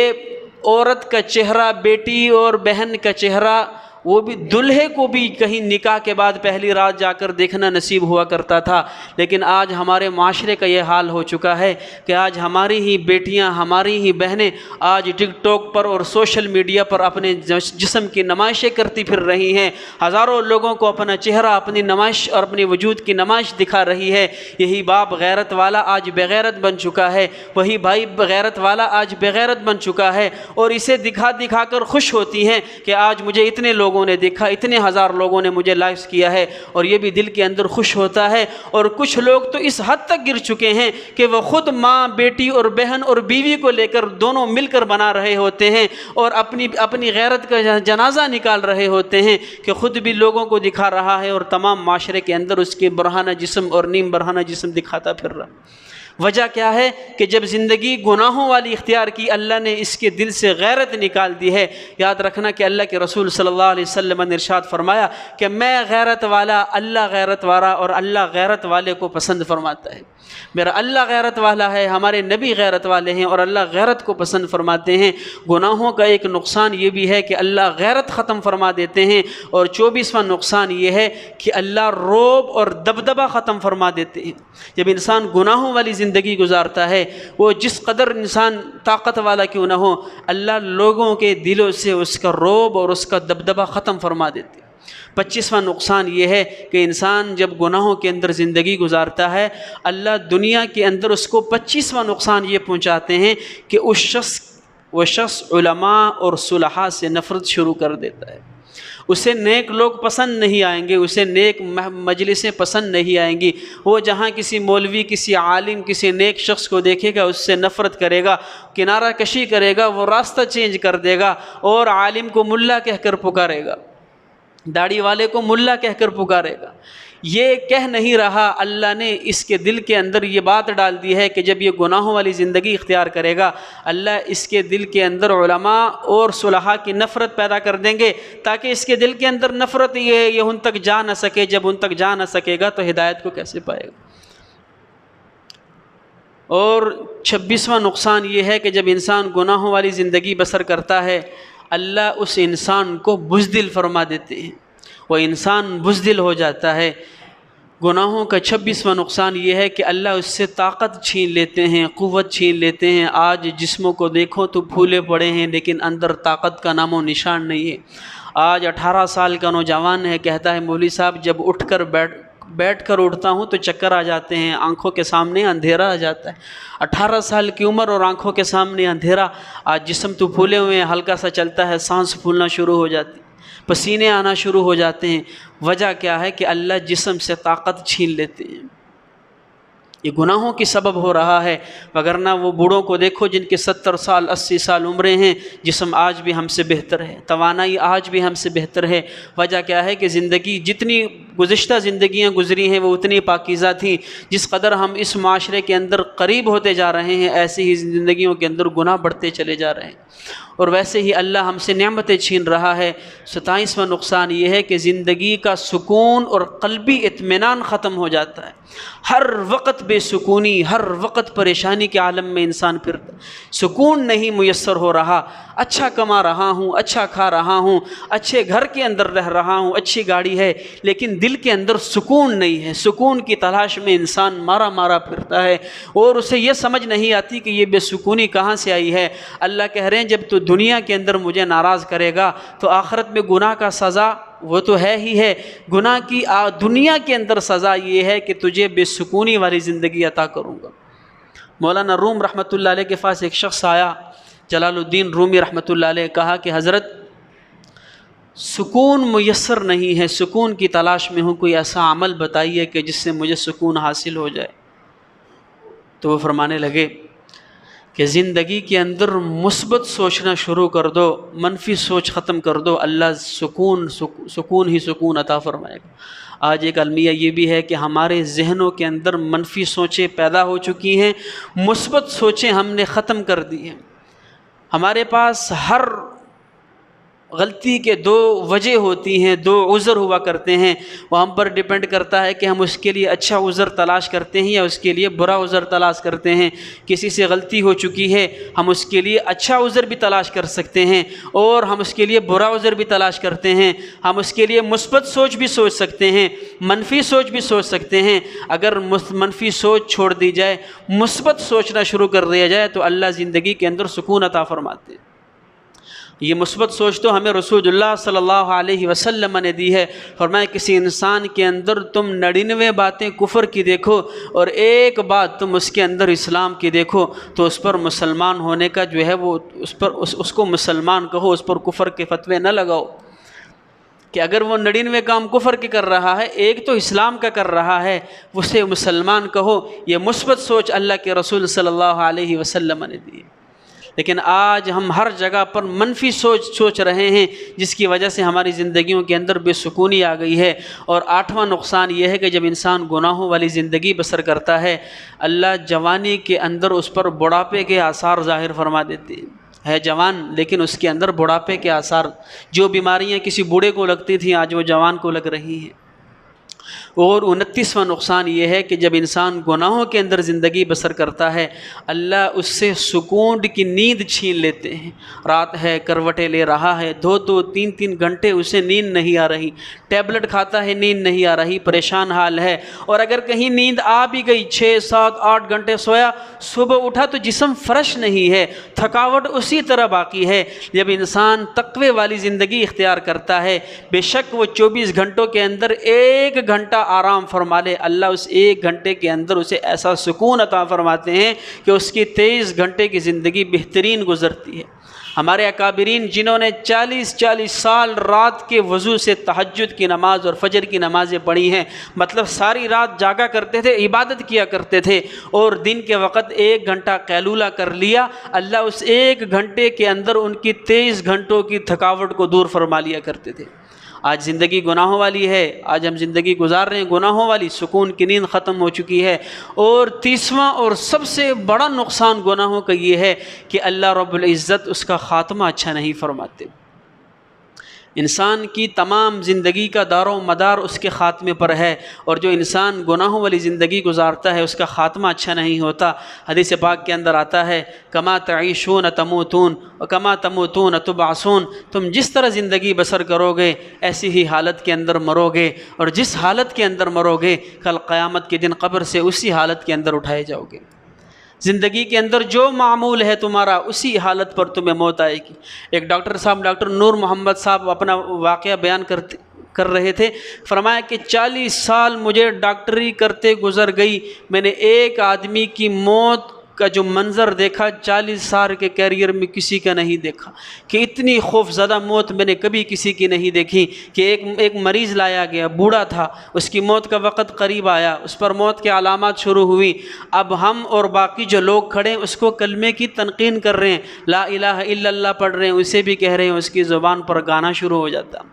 عورت کا چہرہ، بیٹی اور بہن کا چہرہ، وہ بھی دلہے کو بھی کہیں نکاح کے بعد پہلی رات جا کر دیکھنا نصیب ہوا کرتا تھا، لیکن آج ہمارے معاشرے کا یہ حال ہو چکا ہے کہ آج ہماری ہی بیٹیاں، ہماری ہی بہنیں آج ٹک ٹاک پر اور سوشل میڈیا پر اپنے جسم کی نمائشیں کرتی پھر رہی ہیں، ہزاروں لوگوں کو اپنا چہرہ، اپنی نمائش اور اپنی وجود کی نمائش دکھا رہی ہے۔ یہی باپ غیرت والا آج بغیرت بن چکا ہے، وہی بھائی غیرت والا آج بغیرت بن چکا ہے، اور اسے دکھا دکھا کر خوش ہوتی ہیں کہ آج مجھے اتنے لوگوں نے دیکھا، اتنے ہزار لوگوں نے مجھے لائکس کیا ہے، اور یہ بھی دل کے اندر خوش ہوتا ہے۔ اور کچھ لوگ تو اس حد تک گر چکے ہیں کہ وہ خود ماں، بیٹی اور بہن اور بیوی کو لے کر دونوں مل کر بنا رہے ہوتے ہیں، اور اپنی غیرت کا جنازہ نکال رہے ہوتے ہیں کہ خود بھی لوگوں کو دکھا رہا ہے اور تمام معاشرے کے اندر اس کے برہنہ جسم اور نیم برہنہ جسم دکھاتا پھر رہا۔ وجہ کیا ہے کہ جب زندگی گناہوں والی اختیار کی اللہ نے اس کے دل سے غیرت نکال دی ہے۔ یاد رکھنا کہ اللہ کے رسول صلی اللہ علیہ وسلم نے ارشاد فرمایا کہ میں غیرت والا، اللہ غیرت والا، اور اللہ غیرت والے کو پسند فرماتا ہے۔ میرا اللہ غیرت والا ہے، ہمارے نبی غیرت والے ہیں، اور اللہ غیرت کو پسند فرماتے ہیں۔ گناہوں کا ایک نقصان یہ بھی ہے کہ اللہ غیرت ختم فرما دیتے ہیں، اور 24واں نقصان یہ ہے کہ اللہ رعب اور دبدبہ ختم فرما دیتے ہیں۔ جب انسان گناہوں والی زندگی گزارتا ہے، وہ جس قدر انسان طاقت والا کیوں نہ ہو، اللہ لوگوں کے دلوں سے اس کا رعب اور اس کا دبدبہ ختم فرما دیتے ہیں۔ 25واں نقصان یہ ہے کہ انسان جب گناہوں کے اندر زندگی گزارتا ہے، اللہ دنیا کے اندر اس کو 25واں نقصان یہ پہنچاتے ہیں کہ وہ شخص علماء اور صلحاء سے نفرت شروع کر دیتا ہے۔ اسے نیک لوگ پسند نہیں آئیں گے، اسے نیک مجلسیں پسند نہیں آئیں گی۔ وہ جہاں کسی مولوی، کسی عالم، کسی نیک شخص کو دیکھے گا اس سے نفرت کرے گا، کنارہ کشی کرے گا، وہ راستہ چینج کر دے گا، اور عالم کو ملا کہہ کر پکارے گا، داڑھی والے کو ملا کہہ کر پکارے گا۔ یہ کہہ نہیں رہا، اللہ نے اس کے دل کے اندر یہ بات ڈال دی ہے کہ جب یہ گناہوں والی زندگی اختیار کرے گا اللہ اس کے دل کے اندر علماء اور صلحاء کی نفرت پیدا کر دیں گے، تاکہ اس کے دل کے اندر نفرت یہ ان تک جا نہ سکے۔ جب ان تک جا نہ سکے گا تو ہدایت کو کیسے پائے گا؟ اور 26واں نقصان یہ ہے کہ جب انسان گناہوں والی زندگی بسر کرتا ہے اللہ اس انسان کو بزدل فرما دیتے ہیں، وہ انسان بزدل ہو جاتا ہے۔ گناہوں کا 26واں نقصان یہ ہے کہ اللہ اس سے طاقت چھین لیتے ہیں، قوت چھین لیتے ہیں۔ آج جسموں کو دیکھو تو پھولے پڑے ہیں، لیکن اندر طاقت کا نام و نشان نہیں ہے۔ آج 18 سال کا نوجوان ہے، کہتا ہے مولوی صاحب جب بیٹھ کر اٹھتا ہوں تو چکر آ جاتے ہیں، آنکھوں کے سامنے اندھیرا آ جاتا ہے۔ 18 سال کی عمر اور آنکھوں کے سامنے اندھیرا۔ آج جسم تو پھولے ہوئے ہیں، ہلکا سا چلتا ہے سانس پھولنا شروع ہو جاتی، پسینے آنا شروع ہو جاتے ہیں۔ وجہ کیا ہے کہ اللہ جسم سے طاقت چھین لیتے ہیں۔ یہ گناہوں کی سبب ہو رہا ہے، وگرنہ وہ بوڑھوں کو دیکھو جن کے 70 سال 80 سال عمریں ہیں، جسم آج بھی ہم سے بہتر ہے، توانائی آج بھی ہم سے بہتر ہے۔ وجہ کیا ہے کہ زندگی جتنی گزشتہ زندگیاں گزری ہیں وہ اتنی پاکیزہ تھیں، جس قدر ہم اس معاشرے کے اندر قریب ہوتے جا رہے ہیں ایسی ہی زندگیوں کے اندر گناہ بڑھتے چلے جا رہے ہیں، اور ویسے ہی اللہ ہم سے نعمتیں چھین رہا ہے۔ 27واں نقصان یہ ہے کہ زندگی کا سکون اور قلبی اطمینان ختم ہو جاتا ہے، ہر وقت بے سکونی، ہر وقت پریشانی کے عالم میں انسان پھرتا، سکون نہیں میسر ہو رہا۔ اچھا کما رہا ہوں، اچھا کھا رہا ہوں، اچھے گھر کے اندر رہ رہا ہوں، اچھی گاڑی ہے، لیکن دل کے اندر سکون نہیں ہے۔ سکون کی تلاش میں انسان مارا مارا پھرتا ہے، اور اسے یہ سمجھ نہیں آتی کہ یہ بے سکونی کہاں سے آئی ہے۔ اللہ کہہ رہے ہیں جب تو دنیا کے اندر مجھے ناراض کرے گا تو آخرت میں گناہ کا سزا وہ تو ہے ہی ہے، گناہ کی دنیا کے اندر سزا یہ ہے کہ تجھے بے سکونی والی زندگی عطا کروں گا۔ مولانا روم رحمۃ اللہ علیہ کے پاس ایک شخص آیا، جلال الدین رومی رحمۃ اللہ علیہ، کہا کہ حضرت سکون میسر نہیں ہے، سکون کی تلاش میں ہوں، کوئی ایسا عمل بتائیے کہ جس سے مجھے سکون حاصل ہو جائے۔ تو وہ فرمانے لگے کہ زندگی کے اندر مثبت سوچنا شروع کر دو، منفی سوچ ختم کر دو، اللہ سکون ہی سکون عطا فرمائے گا۔ آج ایک المیہ یہ بھی ہے کہ ہمارے ذہنوں کے اندر منفی سوچیں پیدا ہو چکی ہیں، مثبت سوچیں ہم نے ختم کر دی ہیں۔ ہمارے پاس ہر غلطی کے دو وجہ ہوتی ہیں، دو عذر ہوا کرتے ہیں، وہ ہم پر ڈیپینڈ کرتا ہے کہ ہم اس کے لیے اچھا عذر تلاش کرتے ہیں یا اس کے لیے برا عذر تلاش کرتے ہیں۔ کسی سے غلطی ہو چکی ہے، ہم اس کے لیے اچھا عذر بھی تلاش کر سکتے ہیں، اور ہم اس کے لیے برا عذر بھی تلاش کرتے ہیں۔ ہم اس کے لیے مثبت سوچ بھی سوچ سکتے ہیں، منفی سوچ بھی سوچ سکتے ہیں۔ اگر منفی سوچ چھوڑ دی جائے، مثبت سوچنا شروع کر دیا جائے تو اللہ زندگی کے اندر سکون عطا فرماتے ہیں۔ یہ مثبت سوچ تو ہمیں رسول اللہ صلی اللہ علیہ وسلم نے دی ہے۔ فرمایا کسی انسان کے اندر تم 99 باتیں کفر کی دیکھو اور ایک بات تم اس کے اندر اسلام کی دیکھو، تو اس پر مسلمان ہونے کا جو ہے وہ اس کو مسلمان کہو، اس پر کفر کے فتوے نہ لگاؤ۔ کہ اگر وہ 99 کام کفر کے کر رہا ہے، ایک تو اسلام کا کر رہا ہے، اسے مسلمان کہو۔ یہ مثبت سوچ اللہ کے رسول صلی اللہ علیہ وسلم نے دی۔ لیکن آج ہم ہر جگہ پر منفی سوچ رہے ہیں، جس کی وجہ سے ہماری زندگیوں کے اندر بے سکونی آ گئی ہے۔ اور 8واں نقصان یہ ہے کہ جب انسان گناہوں والی زندگی بسر کرتا ہے، اللہ جوانی کے اندر اس پر بڑھاپے کے آثار ظاہر فرما دیتے ہیں۔ ہے جوان لیکن اس کے اندر بڑھاپے کے آثار، جو بیماریاں کسی بوڑھے کو لگتی تھیں آج وہ جوان کو لگ رہی ہیں۔ اور 29واں نقصان یہ ہے کہ جب انسان گناہوں کے اندر زندگی بسر کرتا ہے، اللہ اس سے سکون کی نیند چھین لیتے ہیں۔ رات ہے، کروٹیں لے رہا ہے، 2-3 گھنٹے اسے نیند نہیں آ رہی، ٹیبلٹ کھاتا ہے نیند نہیں آ رہی، پریشان حال ہے۔ اور اگر کہیں نیند آ بھی گئی، 6-7-8 گھنٹے سویا، صبح اٹھا تو جسم فریش نہیں ہے، تھکاوٹ اسی طرح باقی ہے۔ جب انسان تقوی والی زندگی اختیار کرتا ہے، بے شک وہ 24 گھنٹوں کے اندر 1 گھنٹہ آرام فرما لے، اللہ اس 1 گھنٹے کے اندر اسے ایسا سکون عطا فرماتے ہیں کہ اس کی 23 گھنٹے کی زندگی بہترین گزرتی ہے۔ ہمارے اکابرین جنہوں نے 40 سال رات کے وضو سے تہجد کی نماز اور فجر کی نمازیں پڑھی ہیں، مطلب ساری رات جاگا کرتے تھے، عبادت کیا کرتے تھے، اور دن کے وقت 1 گھنٹہ قیلولہ کر لیا، اللہ اس 1 گھنٹے کے اندر ان کی 23 گھنٹوں کی تھکاوٹ کو دور فرما لیا کرتے تھے۔ آج زندگی گناہوں والی ہے، آج ہم زندگی گزار رہے ہیں گناہوں والی، سکون کی نیند ختم ہو چکی ہے۔ اور 30واں اور سب سے بڑا نقصان گناہوں کا یہ ہے کہ اللہ رب العزت اس کا خاتمہ اچھا نہیں فرماتے۔ انسان کی تمام زندگی کا دار و مدار اس کے خاتمے پر ہے، اور جو انسان گناہوں والی زندگی گزارتا ہے اس کا خاتمہ اچھا نہیں ہوتا۔ حدیث پاک کے اندر آتا ہے کما تعیشون تموتون وکما تموتون تبعثون، تم جس طرح زندگی بسر کرو گے ایسی ہی حالت کے اندر مرو گے، اور جس حالت کے اندر مرو گے کل قیامت کے دن قبر سے اسی حالت کے اندر اٹھائے جاؤ گے۔ زندگی کے اندر جو معمول ہے تمہارا اسی حالت پر تمہیں موت آئے گی۔ ایک ڈاکٹر صاحب، ڈاکٹر نور محمد صاحب اپنا واقعہ بیان کر رہے تھے، فرمایا کہ 40 سال مجھے ڈاکٹری کرتے گزر گئی، میں نے ایک آدمی کی موت کا جو منظر دیکھا 40 سال کے کیریئر میں کسی کا نہیں دیکھا، کہ اتنی خوف زدہ موت میں نے کبھی کسی کی نہیں دیکھی، کہ ایک مریض لایا گیا، بوڑھا تھا، اس کی موت کا وقت قریب آیا، اس پر موت کے علامات شروع ہوئی، اب ہم اور باقی جو لوگ کھڑے ہیں اس کو کلمے کی تلقین کر رہے ہیں، لا الہ الا اللہ پڑھ رہے ہیں، اسے بھی کہہ رہے ہیں، اس کی زبان پر گانا شروع ہو جاتا۔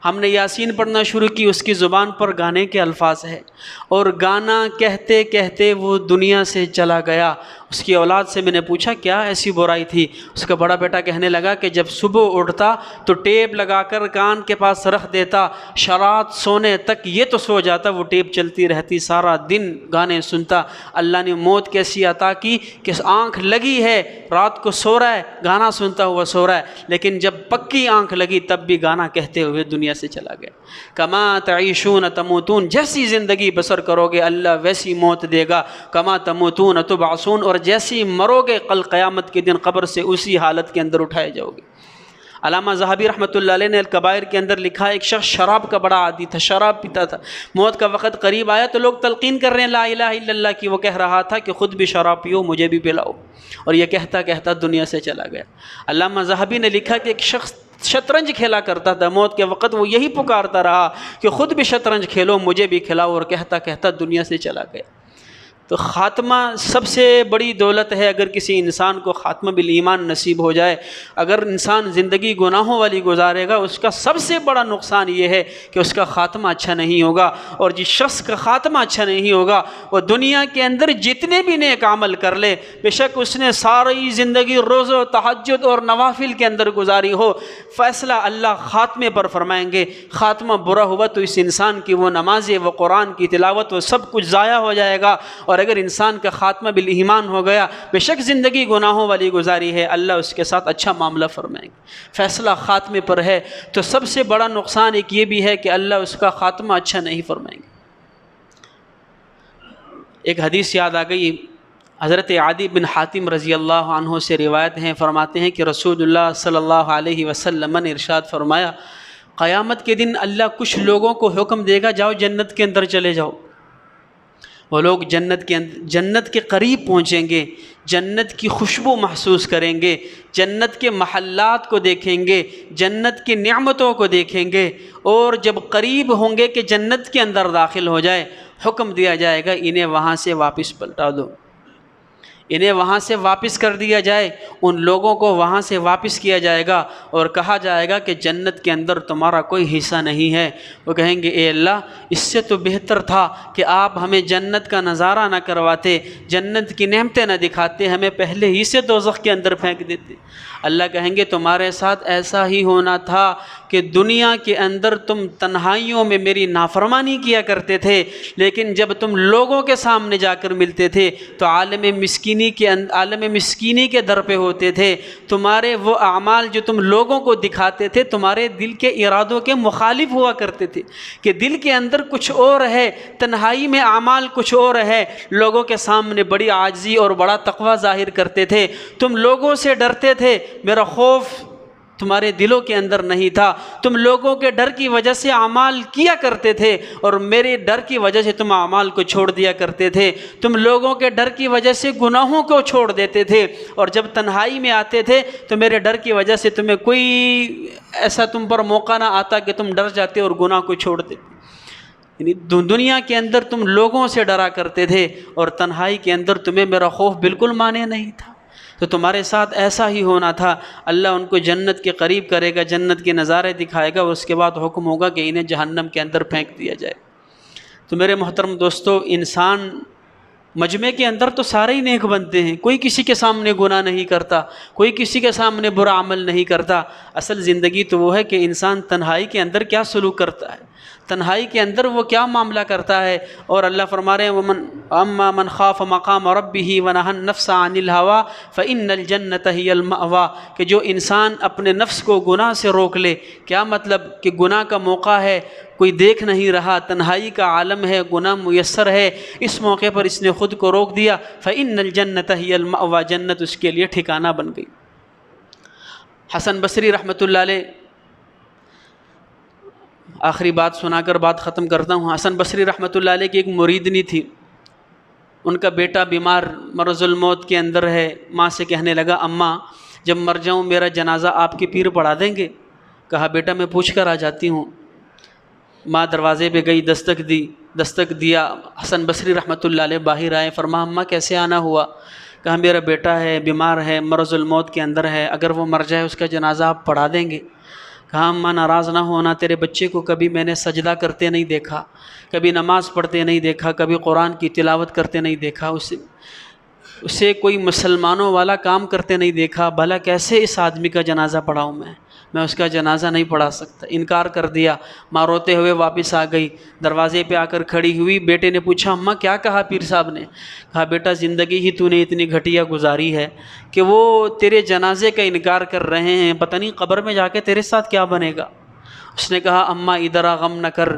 ہم نے یاسین پڑھنا شروع کی، اس کی زبان پر گانے کے الفاظ ہے، اور گانا کہتے کہتے وہ دنیا سے چلا گیا۔ اس کی اولاد سے میں نے پوچھا کیا ایسی برائی تھی؟ اس کا بڑا بیٹا کہنے لگا کہ جب صبح اٹھتا تو ٹیپ لگا کر کان کے پاس رکھ دیتا، شرات سونے تک یہ تو سو جاتا، وہ ٹیپ چلتی رہتی، سارا دن گانے سنتا۔ اللہ نے موت کیسی عطا کی کہ آنکھ لگی ہے، رات کو سو رہا ہے، گانا سنتا ہوا سو رہا ہے، لیکن جب پکی آنکھ لگی تب بھی گانا کہتے ہوئے دنیا سے چلا گیا۔ کما تعیشون تموتون، جیسی زندگی بسر کرو گے اللہ ویسی موت دے گا، کما تموتون تبعثون، اور جیسی مرو گے کل قیامت کے دن قبر سے اسی حالت کے اندر اٹھائے جاؤ گے۔ علامہ ذہبی رحمۃ اللہ علیہ نے الکبائر کے اندر لکھا، ایک شخص شراب کا بڑا عادی تھا، شراب پیتا تھا، موت کا وقت قریب آیا تو لوگ تلقین کر رہے ہیں لا الہ الا اللہ کی، وہ کہہ رہا تھا کہ خود بھی شراب پیو مجھے بھی پلاؤ، اور یہ کہتا کہتا دنیا سے چلا گیا۔ علامہ ذہبی نے لکھا کہ ایک شخص شطرنج کھیلا کرتا تھا، موت کے وقت وہ یہی پکارتا رہا کہ خود بھی شطرنج کھیلو مجھے بھی کھلاؤ، اور کہتا کہتا دنیا سے چلا گیا۔ تو خاتمہ سب سے بڑی دولت ہے، اگر کسی انسان کو خاتمہ بالایمان نصیب ہو جائے۔ اگر انسان زندگی گناہوں والی گزارے گا اس کا سب سے بڑا نقصان یہ ہے کہ اس کا خاتمہ اچھا نہیں ہوگا، اور جس شخص کا خاتمہ اچھا نہیں ہوگا وہ دنیا کے اندر جتنے بھی نیک عمل کر لے، بے شک اس نے ساری زندگی روزہ و تہجد اور نوافل کے اندر گزاری ہو، فیصلہ اللہ خاتمے پر فرمائیں گے۔ خاتمہ برا ہوا تو اس انسان کی وہ نمازیں، وہ قرآن کی تلاوت، وہ سب کچھ ضائع ہو جائے گا، اور اگر انسان کا خاتمہ بالایمان ہو گیا، بے شک زندگی گناہوں والی گزاری ہے، اللہ اس کے ساتھ اچھا معاملہ فرمائیں گے۔ فیصلہ خاتمے پر ہے تو سب سے بڑا نقصان ایک یہ بھی ہے کہ اللہ اس کا خاتمہ اچھا نہیں فرمائیں گے۔ ایک حدیث یاد آ گئی، حضرت عدی بن حاتم رضی اللہ عنہ سے روایت ہیں، فرماتے ہیں کہ رسول اللہ صلی اللہ علیہ وسلم نے ارشاد فرمایا، قیامت کے دن اللہ کچھ لوگوں کو حکم دے گا جاؤ جنت کے اندر چلے جاؤ۔ وہ لوگ جنت کے قریب پہنچیں گے، جنت کی خوشبو محسوس کریں گے، جنت کے محلات کو دیکھیں گے، جنت کی نعمتوں کو دیکھیں گے، اور جب قریب ہوں گے کہ جنت کے اندر داخل ہو جائے، حکم دیا جائے گا انہیں وہاں سے واپس پلٹا دو، انہیں وہاں سے واپس کر دیا جائے، ان لوگوں کو وہاں سے واپس کیا جائے گا، اور کہا جائے گا کہ جنت کے اندر تمہارا کوئی حصہ نہیں ہے۔ وہ کہیں گے اے اللہ، اس سے تو بہتر تھا کہ آپ ہمیں جنت کا نظارہ نہ کرواتے، جنت کی نعمتیں نہ دکھاتے، ہمیں پہلے ہی سے دوزخ کے اندر پھینک دیتے۔ اللہ کہیں گے تمہارے ساتھ ایسا ہی ہونا تھا کہ دنیا کے اندر تم تنہائیوں میں میری نافرمانی کیا کرتے تھے، لیکن جب تم لوگوں کے سامنے جا کر ملتے تھے تو عالم مسکینی کے در پہ ہوتے تھے، تمہارے وہ اعمال جو تم لوگوں کو دکھاتے تھے تمہارے دل کے ارادوں کے مخالف ہوا کرتے تھے، کہ دل کے اندر کچھ اور ہے، تنہائی میں اعمال کچھ اور ہے، لوگوں کے سامنے بڑی عاجزی اور بڑا تقوی ظاہر کرتے تھے، تم لوگوں سے ڈرتے تھے، میرا خوف تمہارے دلوں کے اندر نہیں تھا، تم لوگوں کے ڈر کی وجہ سے اعمال کیا کرتے تھے، اور میرے ڈر کی وجہ سے تم اعمال کو چھوڑ دیا کرتے تھے، تم لوگوں کے ڈر کی وجہ سے گناہوں کو چھوڑ دیتے تھے، اور جب تنہائی میں آتے تھے تو میرے ڈر کی وجہ سے تمہیں کوئی ایسا تم پر موقع نہ آتا کہ تم ڈر جاتے اور گناہ کو چھوڑ دیتے۔ یعنی دنیا کے اندر تم لوگوں سے ڈرا کرتے تھے، اور تنہائی کے اندر تمہیں میرا خوف بالکل مانے نہیں تھا، تو تمہارے ساتھ ایسا ہی ہونا تھا۔ اللہ ان کو جنت کے قریب کرے گا، جنت کے نظارے دکھائے گا، اور اس کے بعد حکم ہوگا کہ انہیں جہنم کے اندر پھینک دیا جائے۔ تو میرے محترم دوستو، انسان مجمع کے اندر تو سارے ہی نیک بنتے ہیں، کوئی کسی کے سامنے گناہ نہیں کرتا، کوئی کسی کے سامنے برا عمل نہیں کرتا۔ اصل زندگی تو وہ ہے کہ انسان تنہائی کے اندر کیا سلوک کرتا ہے، تنہائی کے اندر وہ کیا معاملہ کرتا ہے۔ اور اللہ فرما رہے ہیں اما من خاف مقام ربہ ونہى النفس عن الہوى فإن الجنة هي المأوى، کہ جو انسان اپنے نفس کو گناہ سے روک لے، کیا مطلب کہ گناہ کا موقع ہے، کوئی دیکھ نہیں رہا، تنہائی کا عالم ہے، گناہ میسر ہے، اس موقع پر اس نے خود کو روک دیا، فإن الجنة هي المأوى، جنت اس کے لیے ٹھکانہ بن گئی۔ حسن بصری رحمۃ اللہ علیہ، آخری بات سنا کر بات ختم کرتا ہوں۔ حسن بصری رحمۃ اللہ علیہ کی ایک مریدنی تھی، ان کا بیٹا بیمار مرض الموت کے اندر ہے، ماں سے کہنے لگا اماں جب مر جاؤں میرا جنازہ آپ کے پیر پڑھا دیں گے؟ کہا بیٹا میں پوچھ کر آ جاتی ہوں۔ ماں دروازے پہ گئی، دستک دیا، حسن بصری رحمۃ اللہ علیہ باہر آئے، فرمایا اماں کیسے آنا ہوا؟ کہا میرا بیٹا ہے، بیمار ہے، مرض الموت کے اندر ہے، اگر وہ مر جائے اس کا جنازہ آپ پڑھا دیں گے؟ کہا اماں ناراض نہ ہونا، تیرے بچے کو کبھی میں نے سجدہ کرتے نہیں دیکھا، کبھی نماز پڑھتے نہیں دیکھا، کبھی قرآن کی تلاوت کرتے نہیں دیکھا، اسے کوئی مسلمانوں والا کام کرتے نہیں دیکھا، بھلا کیسے اس آدمی کا جنازہ پڑھاؤں میں اس کا جنازہ نہیں پڑھا سکتا، انکار کر دیا۔ ماں روتے ہوئے واپس آ گئی، دروازے پہ آ کر کھڑی ہوئی، بیٹے نے پوچھا اماں کیا کہا پیر صاحب نے؟ کہا بیٹا زندگی ہی تو نے اتنی گھٹیا گزاری ہے کہ وہ تیرے جنازے کا انکار کر رہے ہیں، پتہ نہیں قبر میں جا کے تیرے ساتھ کیا بنے گا۔ اس نے کہا اماں ادھر آ، غم نہ کر،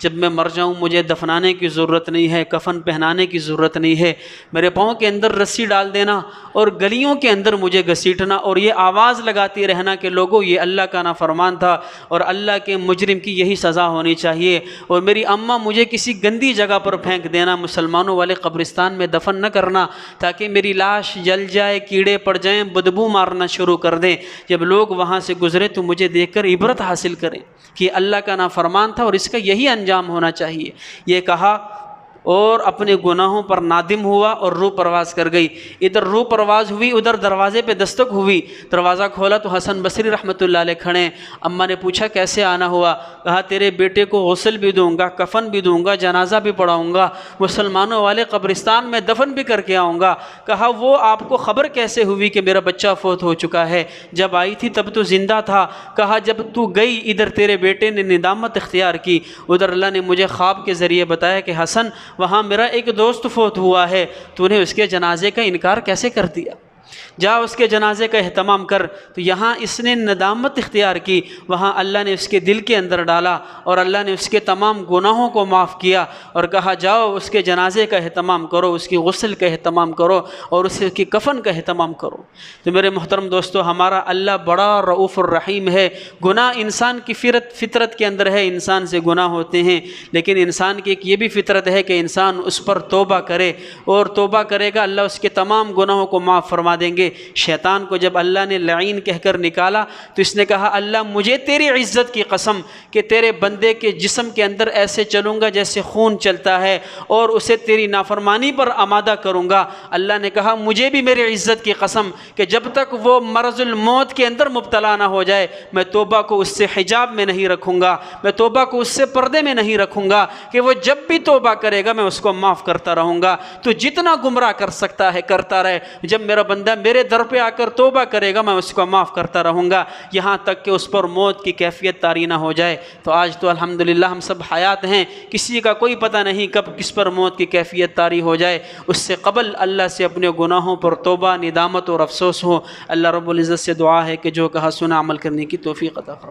جب میں مر جاؤں مجھے دفنانے کی ضرورت نہیں ہے، کفن پہنانے کی ضرورت نہیں ہے، میرے پاؤں کے اندر رسی ڈال دینا اور گلیوں کے اندر مجھے گھسیٹنا اور یہ آواز لگاتی رہنا کہ لوگوں یہ اللہ کا نافرمان تھا اور اللہ کے مجرم کی یہی سزا ہونی چاہیے، اور میری اماں مجھے کسی گندی جگہ پر پھینک دینا، مسلمانوں والے قبرستان میں دفن نہ کرنا تاکہ میری لاش جل جائے، کیڑے پڑ جائیں، بدبو مارنا شروع کر دیں، جب لوگ وہاں سے گزرے تو مجھے دیکھ کر عبرت حاصل کریں کہ اللہ کا نافرمان تھا اور اس کا یہی انجام ہونا چاہیے۔ یہ کہا اور اپنے گناہوں پر نادم ہوا اور روح پرواز کر گئی۔ ادھر روح پرواز ہوئی، ادھر دروازے پہ دستک ہوئی، دروازہ کھولا تو حسن بصری رحمۃ اللہ علیہ کھڑے۔ اماں نے پوچھا کیسے آنا ہوا؟ کہا تیرے بیٹے کو غسل بھی دوں گا، کفن بھی دوں گا، جنازہ بھی پڑھاؤں گا، مسلمانوں والے قبرستان میں دفن بھی کر کے آؤں گا۔ کہا وہ آپ کو خبر کیسے ہوئی کہ میرا بچہ فوت ہو چکا ہے؟ جب آئی تھی تب تو زندہ تھا۔ کہا جب تو گئی ادھر تیرے بیٹے نے ندامت اختیار کی، ادھر اللہ نے مجھے خواب کے ذریعے بتایا کہ حسن وہاں میرا ایک دوست فوت ہوا ہے، تو نے اس کے جنازے کا انکار کیسے کر دیا؟ جا اس کے جنازے کا اہتمام کر۔ تو یہاں اس نے ندامت اختیار کی، وہاں اللہ نے اس کے دل کے اندر ڈالا اور اللہ نے اس کے تمام گناہوں کو معاف کیا اور کہا جاؤ اس کے جنازے کا اہتمام کرو، اس کی غسل کا اہتمام کرو اور اس کی کفن کا اہتمام کرو۔ تو میرے محترم دوستو، ہمارا اللہ بڑا رؤوف الرحیم ہے۔ گناہ انسان کی فطرت کے اندر ہے، انسان سے گناہ ہوتے ہیں، لیکن انسان کی ایک یہ بھی فطرت ہے کہ انسان اس پر توبہ کرے، اور توبہ کرے گا اللہ اس کے تمام گناہوں کو معاف فرما دیں گے۔ شیطان کو جب اللہ نے لعین کہہ کر نکالا تو اس نے کہا اللہ مجھے تیری عزت کی قسم کہ تیرے بندے کے جسم کے اندر ایسے چلوں گا جیسے خون چلتا ہے اور اسے تیری نافرمانی پر آمادہ کروں گا۔ اللہ نے کہا مجھے بھی میری عزت کی قسم کہ جب تک وہ مرض الموت کے اندر مبتلا نہ ہو جائے میں توبہ کو اس سے حجاب میں نہیں رکھوں گا، میں توبہ کو اس سے پردے میں نہیں رکھوں گا، کہ وہ جب بھی توبہ کرے گا میں اس کو معاف کرتا رہوں گا۔ تو جتنا گمراہ کر سکتا ہے کرتا رہے، جب میرا بندہ میرے در پہ آ کر توبہ کرے گا میں اس کو معاف کرتا رہوں گا، یہاں تک کہ اس پر موت کی کیفیت طاری نہ ہو جائے۔ تو آج تو الحمدللہ ہم سب حیات ہیں، کسی کا کوئی پتہ نہیں کب کس پر موت کی کیفیت طاری ہو جائے، اس سے قبل اللہ سے اپنے گناہوں پر توبہ، ندامت اور افسوس ہو۔ اللہ رب العزت سے دعا ہے کہ جو کہا سنا عمل کرنے کی توفیق عطا فرمائے۔